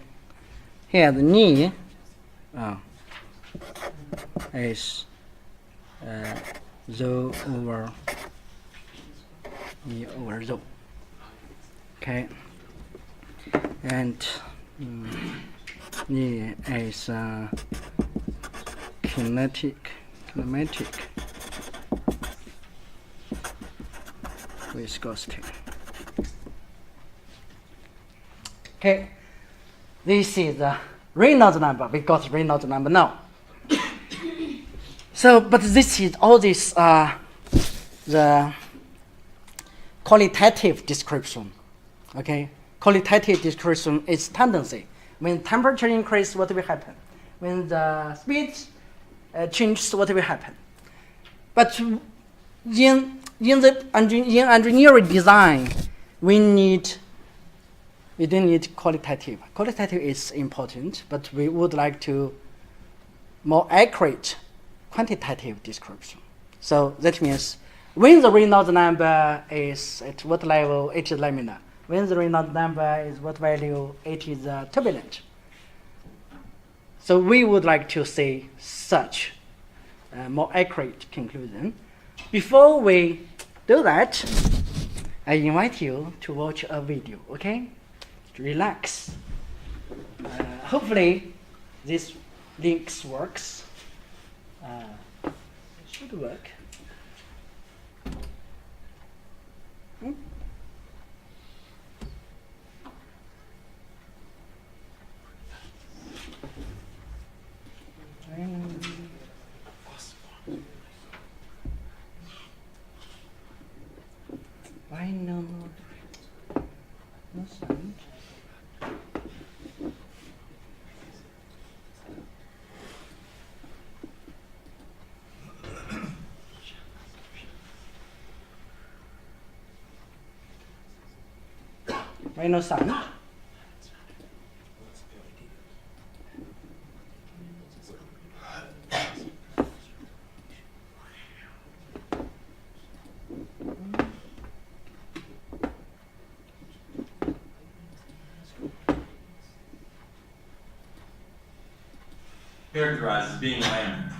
Here the knee is rho over E over rho. Okay. And knee is kinematic viscosity. Okay. This is the Reynolds number. We got Reynolds number now. So, but this is all this the qualitative description. Okay, qualitative description is tendency. When temperature increase, what will happen? When the speed changes, what will happen? But in engineering design, we don't need qualitative. Qualitative is important, but we would like to more accurate quantitative description. So that means when the Reynolds number is at what level, it is laminar. When the Reynolds number is what value, it is turbulent. So we would like to see such more accurate conclusion. Before we do that, I invite you to watch a video, okay? Relax. Hopefully this links works. It should work. Why no sound? Why no sound? Characterized as being laminar.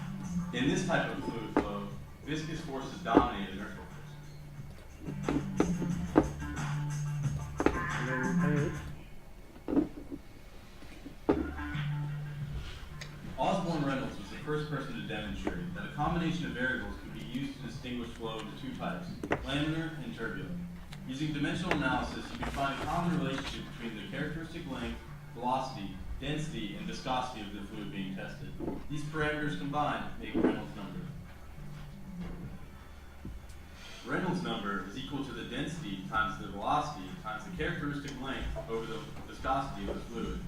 In this type of fluid flow, viscous forces dominate inertial forces. Osborne Reynolds was the first person to demonstrate that a combination of variables could be used to distinguish flow into two types, laminar and turbulent. Using dimensional analysis, you can find a common relationship between the characteristic length, velocity, density, and viscosity of the fluid being tested. These parameters combined make Reynolds number. Reynolds number is equal to the density times the velocity times the characteristic length over the viscosity of the fluid.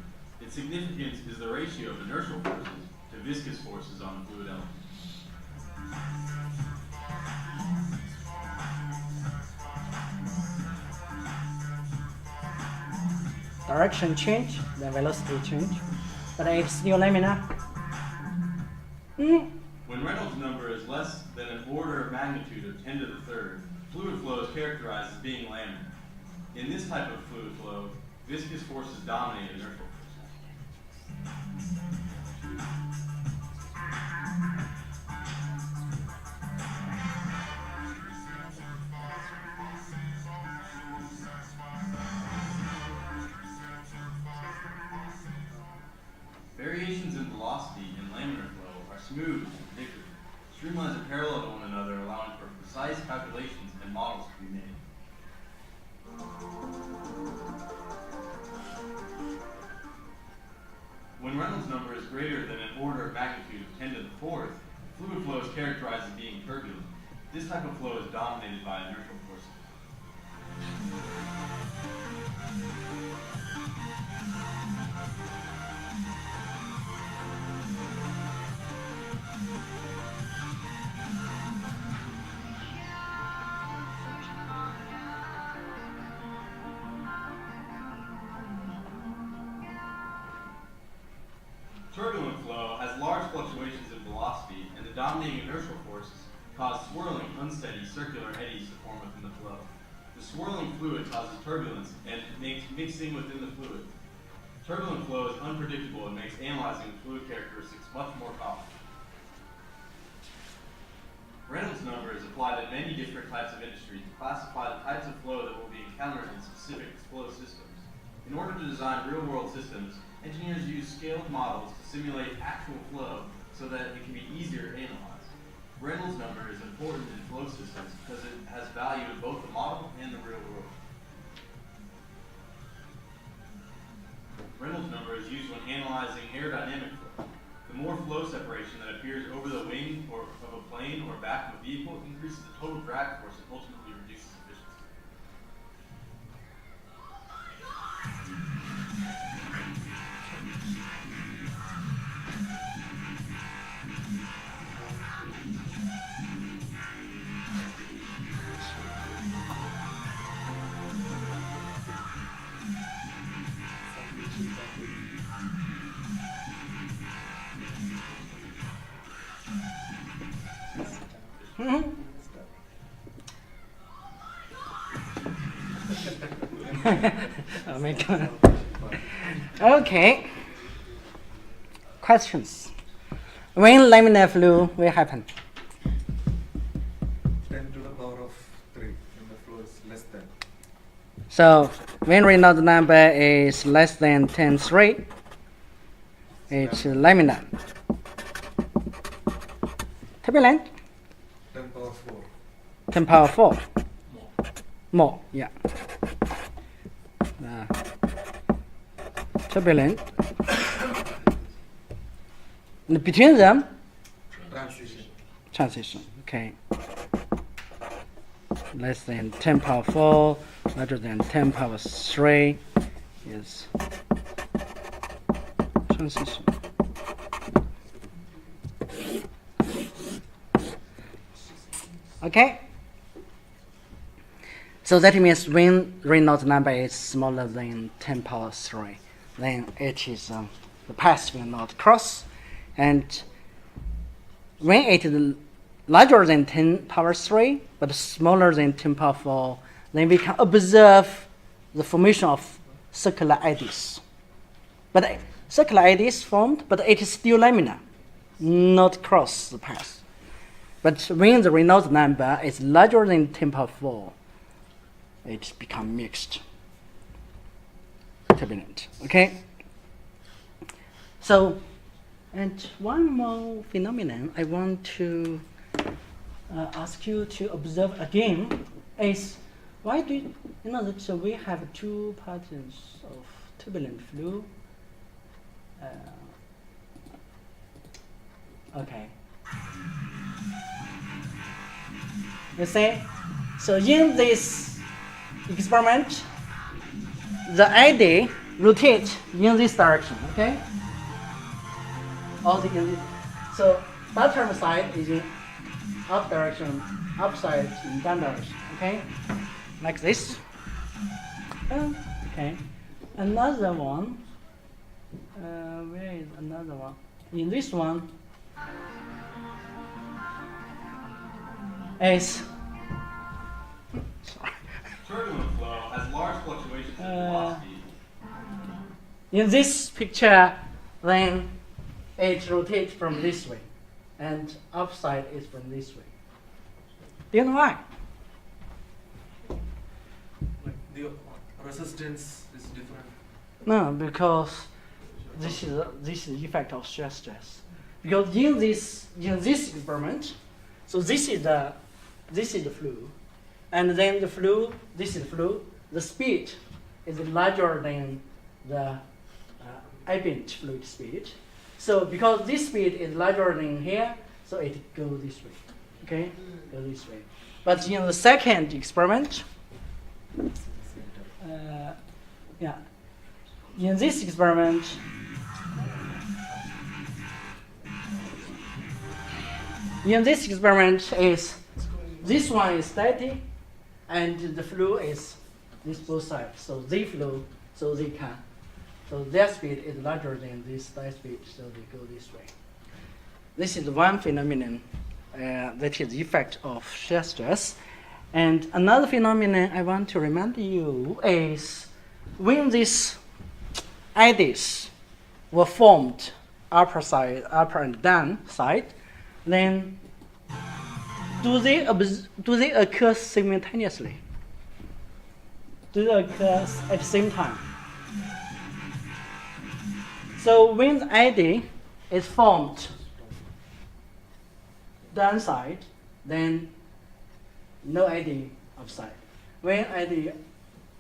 Its significance is the ratio of inertial forces to viscous forces on the fluid element. Direction change, the velocity change, but it's still laminar. When Reynolds number is less than an order of magnitude of 10 to the third, fluid flow is characterized as being laminar. In this type of fluid flow, viscous forces dominate inertial forces. Variations in velocity in laminar flow are smooth and predictable. Streamlines are parallel to one another, allowing for precise calculations and models to be made. When Reynolds number is greater than an order of magnitude of 10 to the fourth, fluid flow is characterized as being turbulent. This type of flow is dominated by inertial forces. Turbulent flow has large fluctuations in velocity, and the dominating inertial forces cause swirling, unsteady, circular eddies to form within the flow. The swirling fluid causes turbulence and makes mixing within the fluid. Turbulent flow is unpredictable and makes analyzing the fluid characteristics much more costly. Reynolds number is applied in many different types of industry to classify the types of flow that will be encountered in specific flow systems. In order to design real-world systems, engineers use scaled models to simulate actual flow so that it can be easier to analyze. Reynolds number is important in flow systems because it has value in both the model and the real world. Reynolds number is aerodynamic flow. The more flow separation that appears over the wing or of a plane or back of a vehicle increases the total drag force and ultimately reduces efficiency. Oh my God. Okay. Questions. When laminar flow will happen? 10 to the power of 3 when the flow is less than. So when Reynolds number is less than 10.3, it's laminar. Turbulent? 10 power 4. 10 power 4. More, yeah. Turbulent. And between them, Transition. transition. Okay. Less than 10 power 4, larger than 10 power 3 is transition. Okay. So that means when Reynolds number is smaller than 10 power 3, then it is the path will not cross. And when it is larger than 10 power 3, but smaller than 10 power 4, then we can observe the formation of circular eddies. But circular eddies formed, but it is still laminar, not cross the path. But when the Reynolds number is larger than 10 power 4, it becomes mixed turbulent. Okay? So, and one more phenomenon I want to ask you to observe again is why do you know that we have two patterns of turbulent flow? Okay. You see? So in this experiment, the eddy rotates in this direction, okay? So bottom side is in up direction, upside in down direction, okay? Like this. Okay. Another one. Where is another one? In this one is Turbulent flow has large fluctuations in velocity. in this picture, then it rotates from this way, and upside is from this way. Do you know why? Like the resistance is different. No, because this is effect of shear stress. Because in this experiment, so this is the flow, and then the flow, this is the flow. The speed is larger than the ambient fluid speed. So because this speed is larger than here, so it goes this way. Okay, go this way. But in the second experiment, yeah, in this experiment, is this one is static, and the flow is this both sides. So they flow, so they can. So their speed is larger than this static speed, so they go this way. This is one phenomenon that is the effect of shear stress. And another phenomenon I want to remind you is when these eddies were formed upper and down side, then do they occur simultaneously? Do they occur at the same time? So when the eddy is formed downside, then no eddy upside. When eddy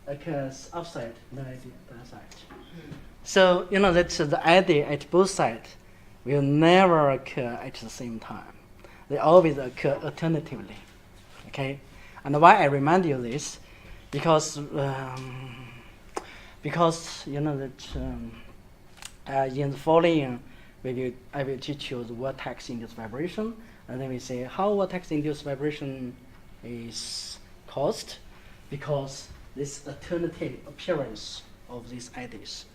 occurs upside, no eddy downside. So you know that the eddy at both sides will never occur at the same time. They always occur alternatively. Okay, and why I remind you this, because you know that in the following I will teach you the vortex-induced vibration, and then we say how vortex-induced vibration is caused, because this alternative appearance of these eddies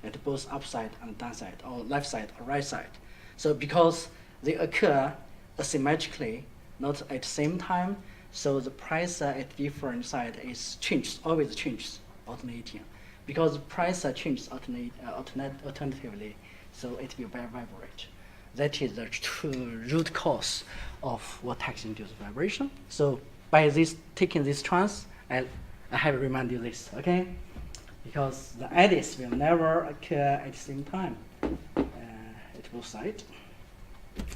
at both upside and downside, or left side or right side. So because they occur asymmetrically, not at the same time, so the pressure at different side is changed, always changes, alternating. Because pressure changes alternatively, so it will vibrate. That is the true root cause of vortex-induced vibration. So by taking this chance, I have reminded you this, okay? Because the eddies will never occur at the same time at both sides.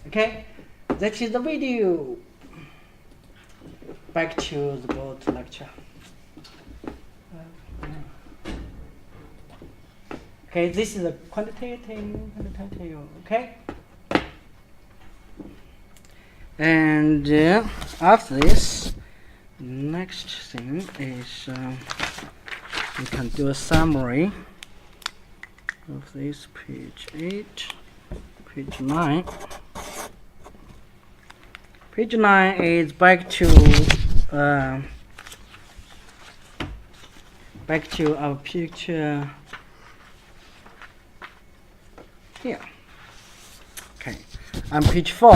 Okay, that is the video. Back to the board lecture. Okay, this is a quantitative, okay? And after this, next thing is we can do a summary of this page 8, page 9. Page 9 is back to our picture here. Okay, on page 4,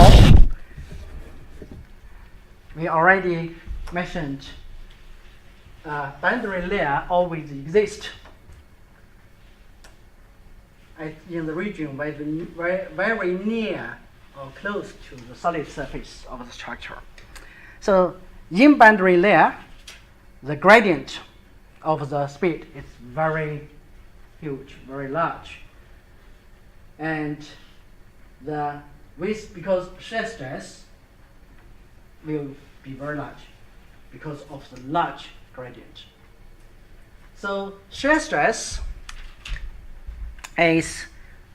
we already mentioned boundary layer always exists in the region very near or close to the solid surface of the structure. So in boundary layer, the gradient of the speed is very huge, very large. And because shear stress will be very large because of the large gradient. So shear stress is,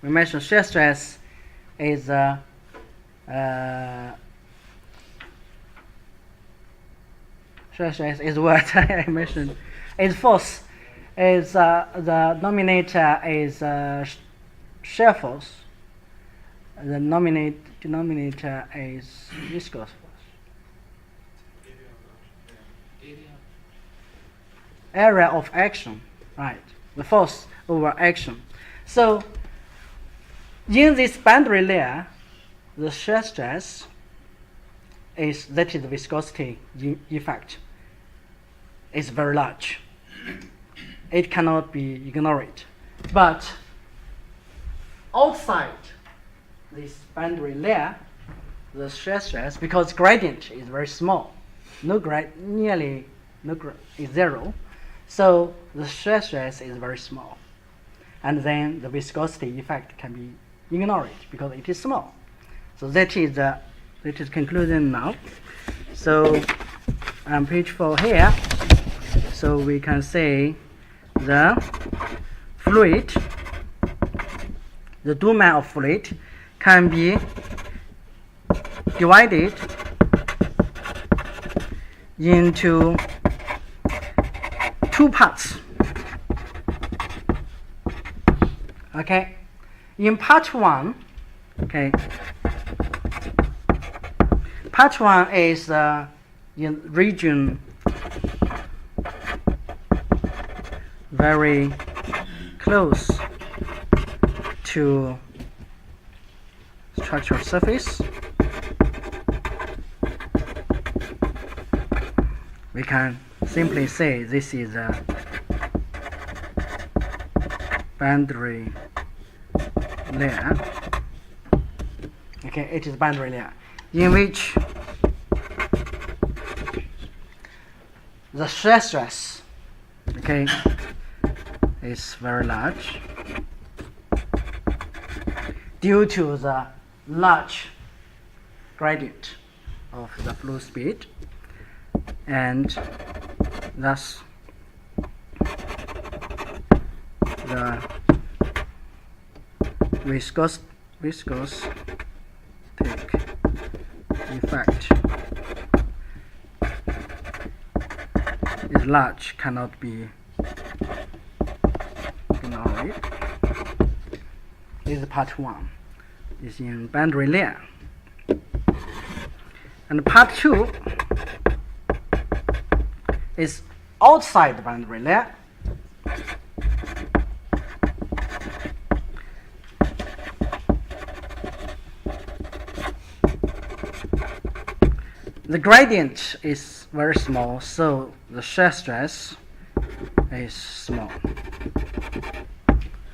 we mentioned shear stress is shear stress is what I mentioned. Is force. Is the denominator is shear force. The denominator is viscous force. Area of action, right? The force over action. So in this boundary layer, the shear stress is the viscosity effect is very large. It cannot be ignored. But outside this boundary layer, the shear stress, because gradient is very small, is zero, so the shear stress is very small, and then the viscosity effect can be ignored because it is small. So that is conclusion now. So on page 4 here, so we can say the fluid, the domain of fluid can be divided into two parts. Okay, in part 1, okay, part 1 is in region very close to structural surface. We can simply say this is a boundary layer. Okay, it is boundary layer in which the shear stress, okay, is very large due to the large gradient of the flow speed, and thus the viscosity effect is large, cannot be ignored. This is part 1. Is in boundary layer. And part 2 is outside the boundary layer. The gradient is very small, so the shear stress is small.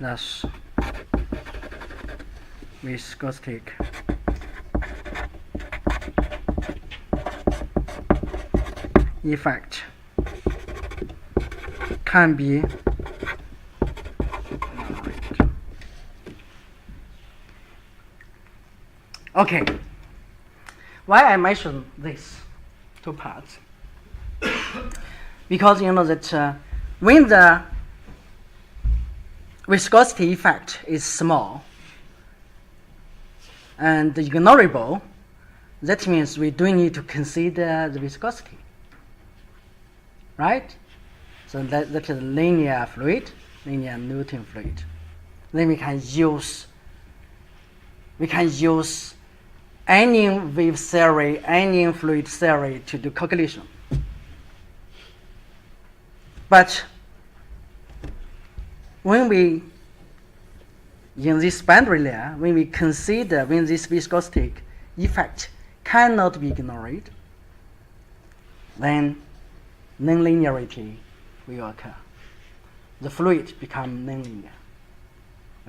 Thus, viscosity effect can be ignored. Okay. Why I mention these 2 parts? Because you know that when the viscosity effect is small and ignorable, that means we do need to consider the viscosity, right? So that is linear fluid, linear Newton fluid. Then we can use any wave theory, any fluid theory to do calculation. But when we, in this boundary layer, when we consider when this viscosity effect cannot be ignored, then nonlinearity will occur. The fluid becomes nonlinear.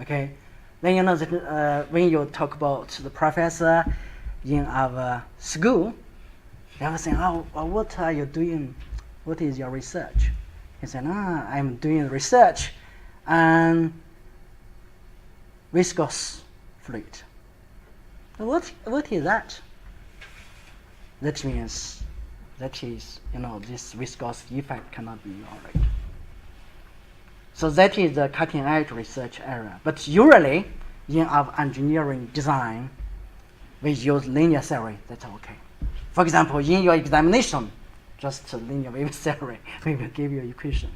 Okay? Then you know that when you talk about the professor in our school, they will say, what are you doing? What is your research? He said, I'm doing research on viscous fluid. What is that? That means this viscous effect cannot be ignored. So that is the cutting edge research area. But usually, in our engineering design, we use linear theory. That's okay. For example, in your examination, just linear wave theory, we will give you an equation.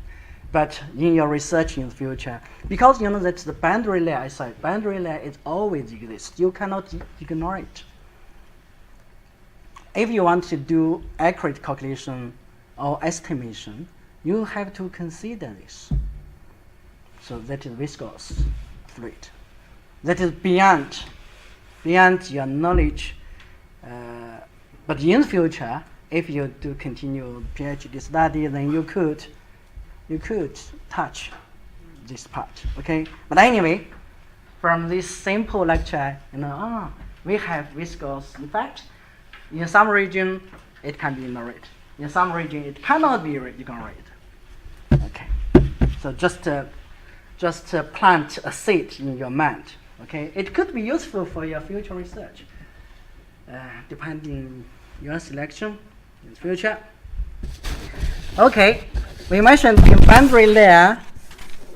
But in your research in the future, because you know that the boundary layer, I said, boundary layer is always exists. You cannot ignore it. If you want to do accurate calculation or estimation, you have to consider this. So that is viscous fluid. That is beyond your knowledge. But in the future, if you do continue PhD study, then you could touch this part. Okay. But anyway, from this simple lecture, we have viscous effect. In some region, it can be ignored. In some region, it cannot be ignored. Okay. So just plant a seed in your mind. Okay, it could be useful for your future research, depending your selection in the future. Okay, we mentioned in boundary layer,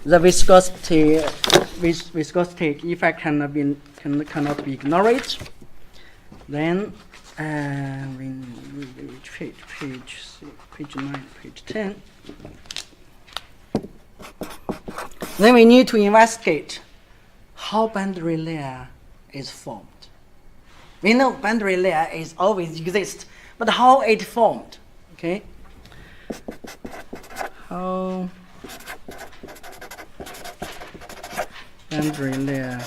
the viscosity effect cannot be ignored. Then page 9, page 10. Then we need to investigate how boundary layer is formed. We know boundary layer is always exist, but how it formed? Okay. How boundary layer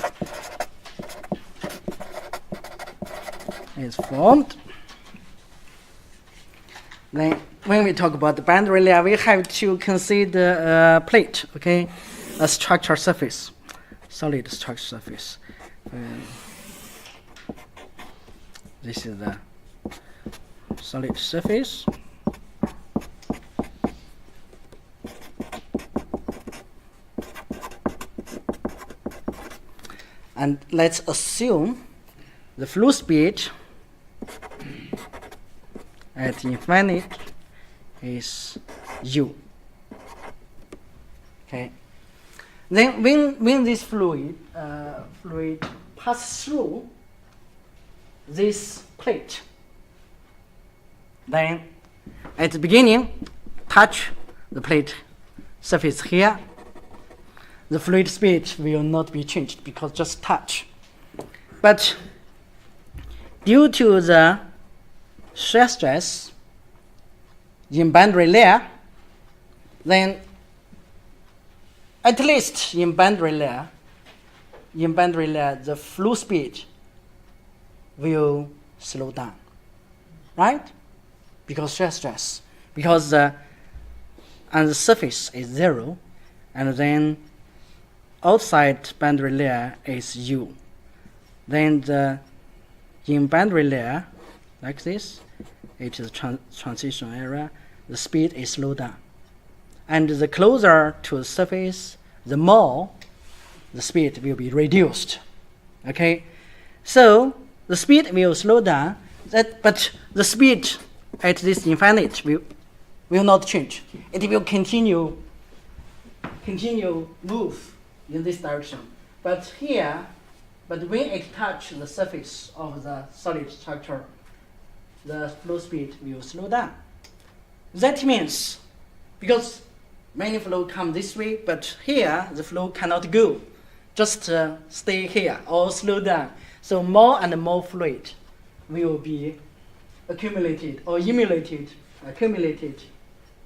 is formed. Then when we talk about the boundary layer, we have to consider a plate, okay, a structure surface, solid structure surface. This is the solid surface. And let's assume the flow speed at infinite is u. Okay. Then when this fluid passes through this plate, then at the beginning, touch the plate surface here. The fluid speed will not be changed because just touch. But due to the shear stress in boundary layer, then at least in boundary layer, the flow speed will slow down, right? Because shear stress, because and the surface is 0, and then outside boundary layer is U. Then the in boundary layer, like this, it is transition area, the speed is slowed down. And the closer to the surface, the more the speed will be reduced. Okay? So the speed will slow down, but the speed at this infinite will not change. It will continue move in this direction. But when it touches the surface of the solid structure, the flow speed will slow down. That means, because many flow come this way, but here the flow cannot go, just stay here or slow down. So more and more fluid will be accumulated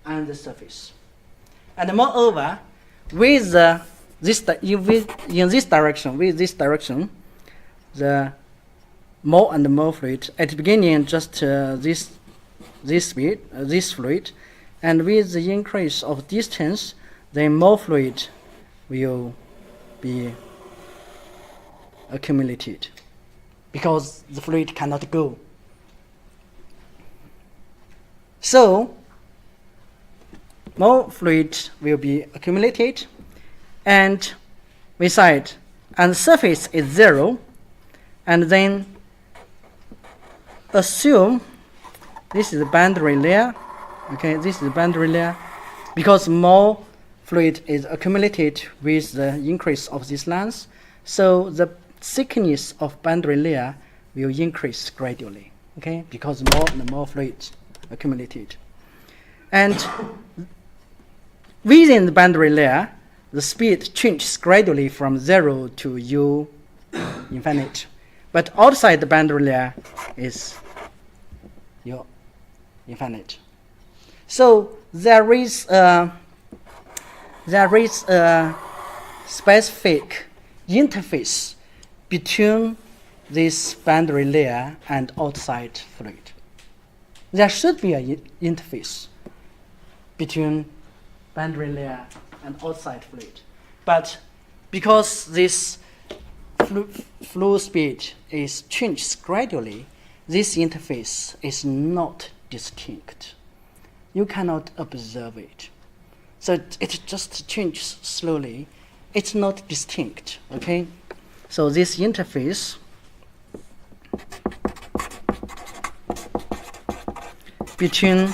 on the surface. And moreover, with in this direction, the more and more fluid. At the beginning, just this fluid, and with the increase of distance, then more fluid will be accumulated because the fluid cannot go. So more fluid will be accumulated, and we said, and the surface is 0, and then assume this is the boundary layer. Okay, this is the boundary layer, because more fluid is accumulated with the increase of this length, so the thickness of boundary layer will increase gradually. Okay, because more and more fluid accumulated, and within the boundary layer, the speed changes gradually from 0 to U infinite, but outside the boundary layer is U infinite. So there is a specific interface between this boundary layer and outside fluid. There should be an interface between boundary layer and outside fluid, but because this flow speed is changed gradually, this interface is not distinct. You cannot observe it. So it just changes slowly. It's not distinct, okay? So this interface between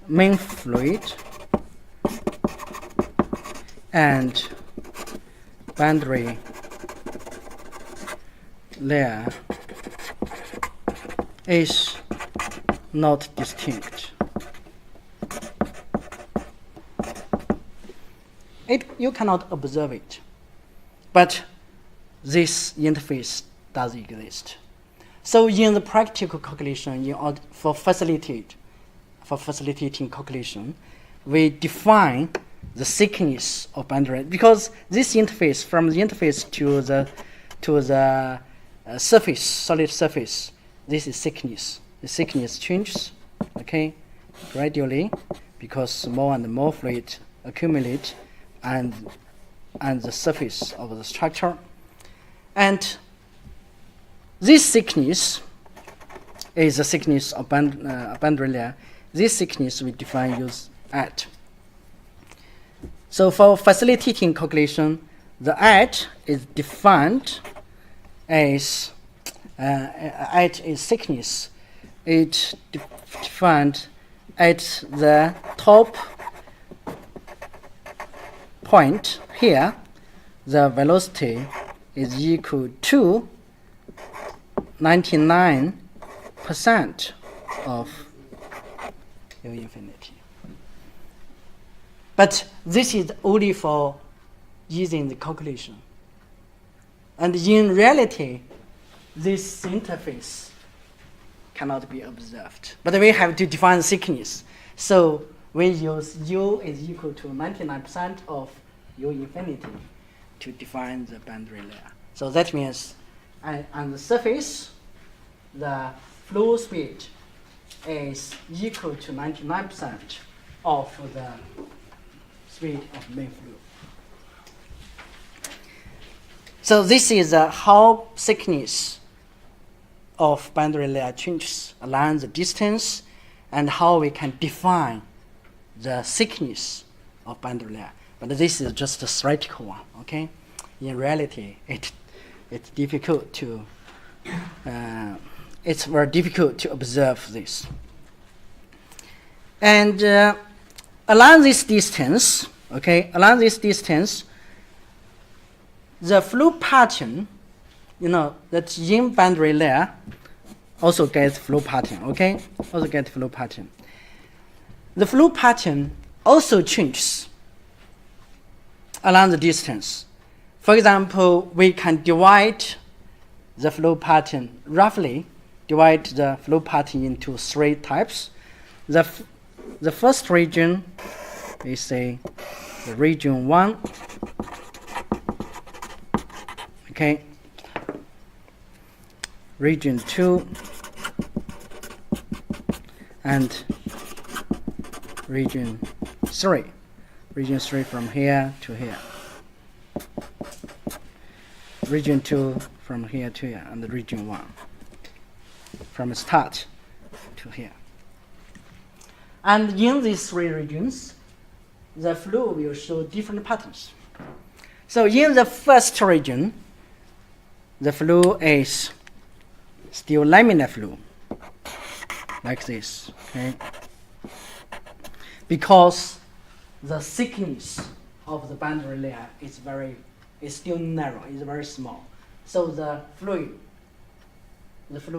main fluid and boundary layer is not distinct. You cannot observe it, but this interface does exist. So in the practical calculation, for facilitating calculation, we define the thickness of boundary, because this interface, from the interface to the surface, solid surface, this is thickness. The thickness changes, okay, gradually, because more and more fluid accumulate and the surface of the structure. And this thickness is the thickness of boundary layer. This thickness we define use at. So for facilitating calculation, the at is defined as at is thickness. It defined at the top point here, the velocity is equal to 99% of U infinity. But this is only for using the calculation. And in reality, this interface cannot be observed. But we have to define the thickness. So we use U is equal to 99% of U infinity to define the boundary layer. So that means on the surface, the flow speed is equal to 99% of the speed of main flow. So this is how thickness of boundary layer changes along the distance, and how we can define the thickness of boundary layer. But this is just a theoretical one, okay? In reality, it's difficult to it's very difficult to observe this. And along this distance, the flow pattern, that in boundary layer also gets flow pattern, okay? Also get flow pattern. The flow pattern also changes along the distance. For example, we can divide the flow pattern, roughly divide the flow pattern into 3 types. The first region is say the region 1, okay, region 2, and region 3. Region 3 from here to here. Region 2 from here to here, and the region 1 from start to here. And in these 3 regions, the flow will show different patterns. So in the first region, the flow is still laminar flow, like this, okay? Because the thickness of the boundary layer is still narrow, is very small. So the flow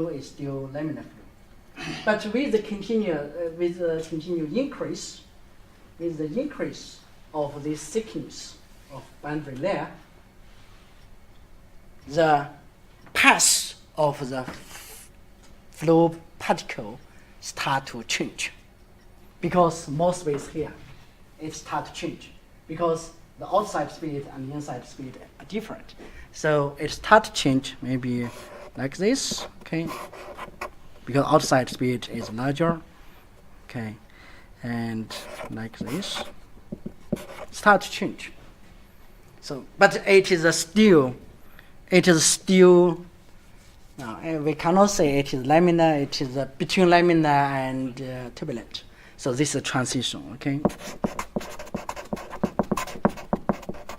is still laminar flow. But with the continued increase, with the increase of this thickness of boundary layer, the path of the flow particle start to change. Because more space here, it start to change. Because the outside speed and the inside speed are different. So it start to change maybe like this, okay? Because outside speed is larger, okay? And like this, start to change. So, but it is still, we cannot say it is laminar, it is between laminar and turbulent. So this is a transition, okay?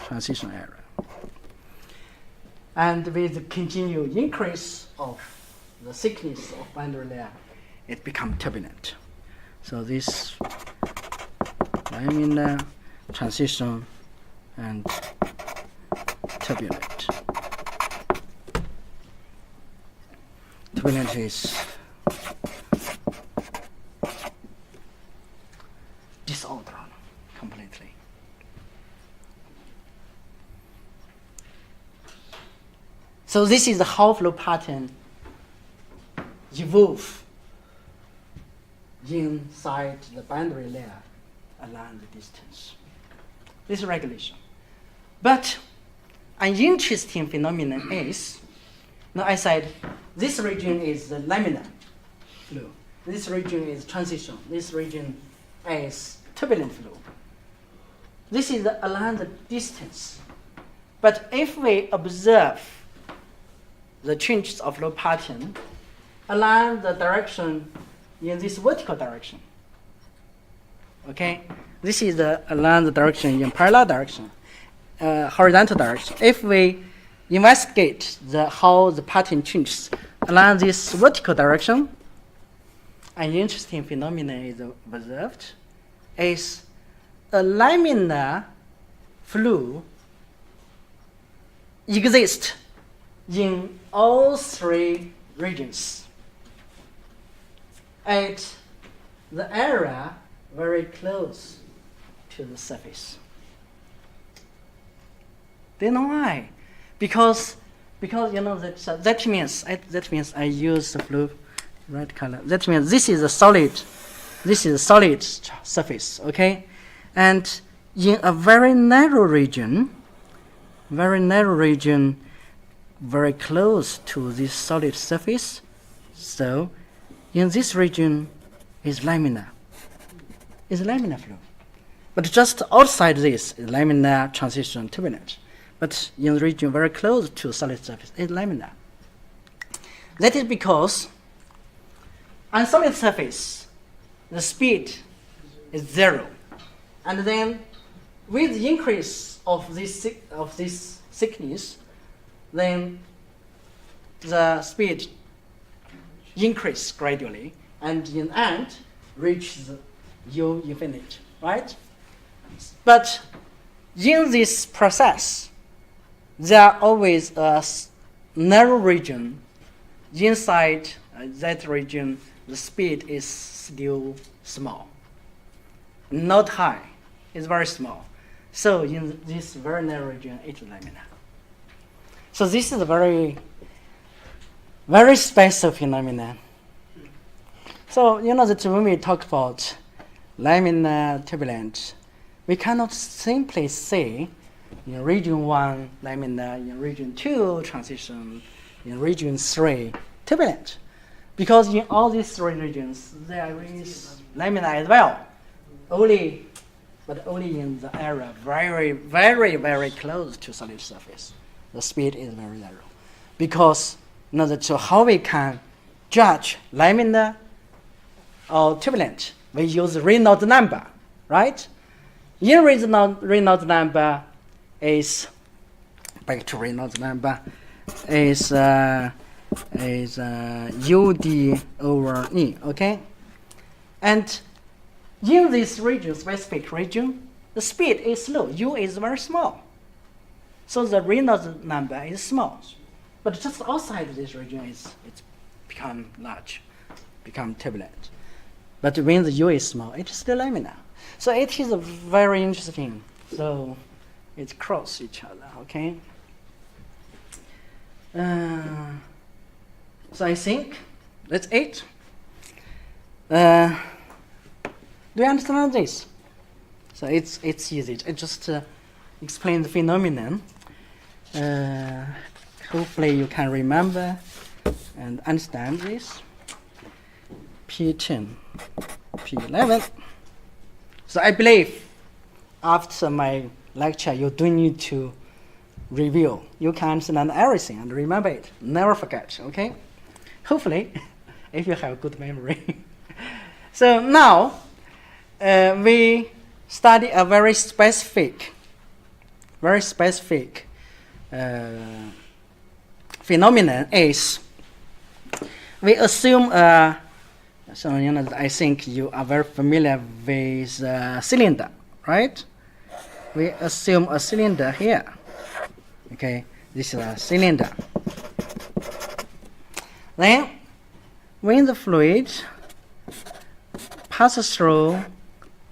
Transition area. And with the continued increase of the thickness of boundary layer, it becomes turbulent. So this laminar, transition, and turbulent. Turbulent is disordered completely. So this is how flow pattern evolve inside the boundary layer along the distance. This is regulation. But an interesting phenomenon is, now I said this region is the laminar flow. This region is transition. This region is turbulent flow. This is along the distance. But if we observe the changes of flow pattern along the direction in this vertical direction, okay? This is along the direction in parallel direction, horizontal direction. If we investigate how the pattern changes along this vertical direction, an interesting phenomenon is observed, is a laminar flow exist in all three regions at the area very close to the surface. Do you know why? Because you know that means I use the blue red color. That means this is a solid surface, okay? And in a very narrow region, very close to this solid surface, so in this region is laminar flow. But just outside this is laminar transition turbulent. But in the region very close to solid surface is laminar. That is because on solid surface the speed is 0, and then with the increase of this thickness, then the speed increase gradually, and in the end reach the U infinite, right? But in this process, there are always a narrow region. Inside that region, the speed is still small, not high. It's very small. So in this very narrow region, it's laminar. So this is a very, very special phenomenon. So you know that when we talk about laminar turbulent, we cannot simply say in region 1 laminar, in region 2 transition, in region 3 turbulent. Because in all these three regions, there is laminar as well. But only in the area very, very, very close to solid surface. The speed is very narrow. Because you know that so how we can judge laminar or turbulent, we use Reynolds number, right? In Reynolds number is, back to Reynolds number, is UD over E, okay? And in this region, specific region, the speed is low. U is very small. So the Reynolds number is small. But just outside this region, it's become large, become turbulent. But when the U is small, it is still laminar. So it is a very interesting. So it cross each other, okay? So I think that's it. Do you understand this? So it's easy. I just explain the phenomenon. Hopefully you can remember and understand this. P10, P11. So I believe after my lecture you don't need to review. You can understand everything and remember it. Never forget, okay? Hopefully, if you have good memory. So now, we study a very specific phenomenon is, we assume, so you know, I think you are very familiar with cylinder, right? We assume a cylinder here. Okay, this is a cylinder. Then, when the fluid passes through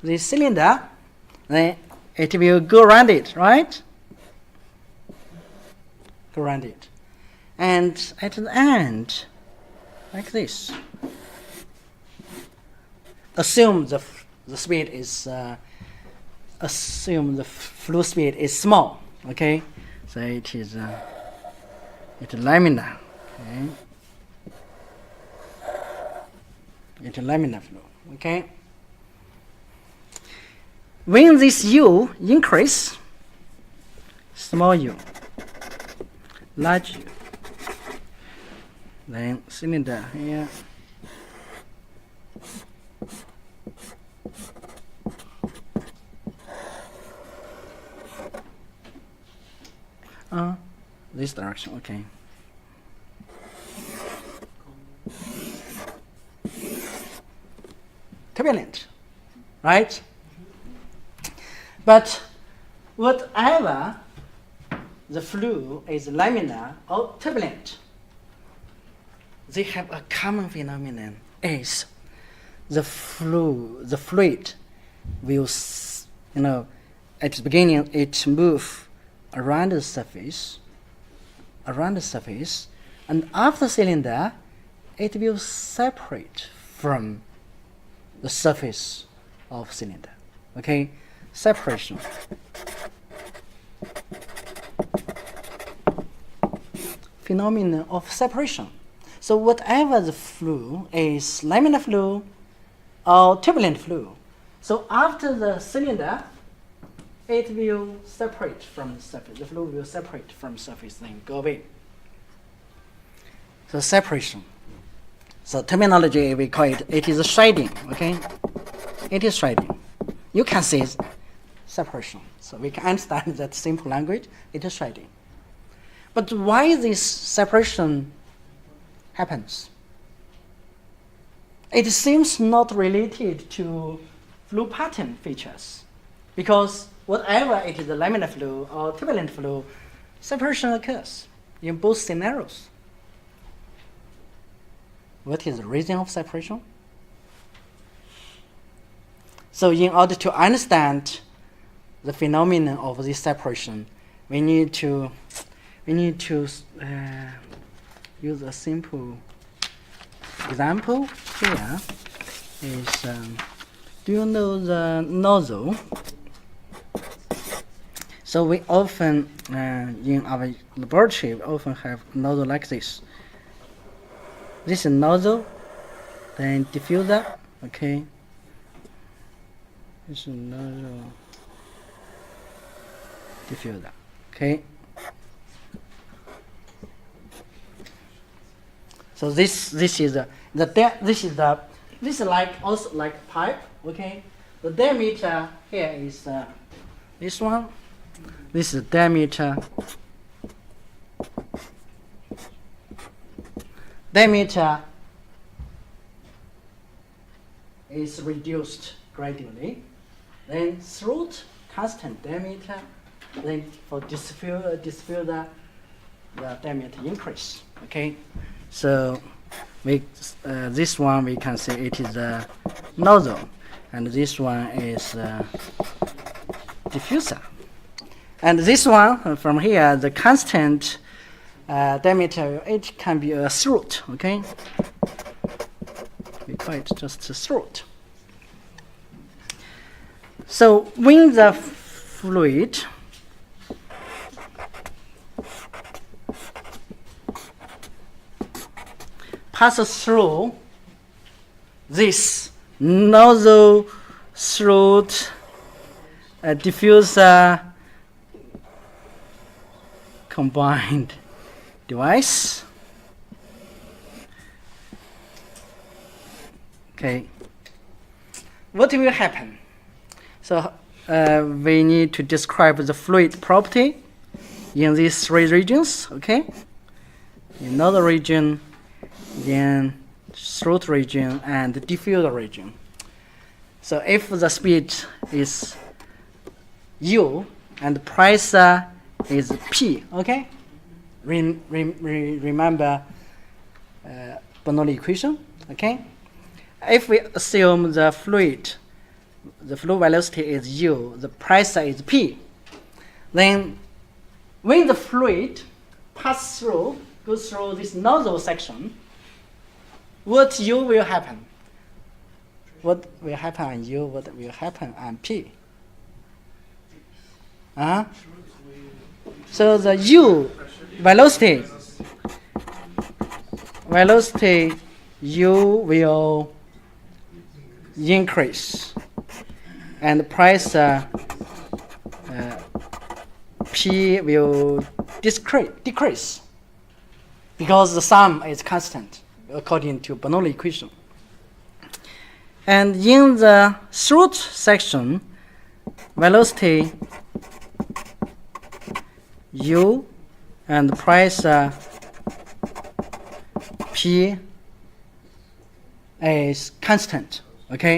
the cylinder, then it will go around it, right? Go around it. And at the end, like this. Assume the speed is, assume the flow speed is small, okay? So it is, it's laminar, okay? It's laminar flow, okay? When this U increase, small u, large u, then cylinder here, this direction, okay. Turbulent, right? But whatever the fluid is laminar or turbulent, they have a common phenomenon is the fluid will, at the beginning it moves around the surface, and after cylinder, it will separate from the surface of cylinder. Okay, separation. Phenomenon of separation. So whatever the fluid is laminar fluid or turbulent fluid, so after the cylinder, it will separate from the surface. The fluid will separate from the surface, then go away. So separation. So terminology we call it is shading. Okay, it is shading. You can see separation. So we can understand that simple language. It is shading. But why this separation happens? It seems not related to fluid pattern features, because whatever it is a laminar fluid or turbulent fluid, separation occurs in both scenarios. What is the reason of separation? So in order to understand the phenomenon of this separation, we need to use a simple example here. Is do you know the nozzle? So we often in our laboratory we often have nozzle like this. This is nozzle, then diffuser. Okay. This is nozzle, diffuser. Okay. So this is like also like pipe. Okay. The diameter here is this one. This is diameter. Diameter is reduced gradually. Then throat constant diameter. Then for diffuser, the diameter increase. Okay. So this one we can say it is a nozzle, and this one is a diffuser. And this one from here, the constant diameter, it can be a throat. Okay, we call it just a throat. So when the fluid passes through this nozzle, throat, diffuser combined device. Okay, what will happen? So we need to describe the fluid property in these three regions. Okay, in nozzle region, then throat region, and the diffuser region. So if the speed is U and pressure is P, okay? Remember Bernoulli equation, okay? If we assume the fluid velocity is U, the pressure is P, then when the fluid goes through this nozzle section, what U will happen? What will happen on U? What will happen on P? So the U velocity U will increase, and pressure P will decrease, because the sum is constant according to Bernoulli equation. And in the throat section, velocity U and pressure P is constant. Okay.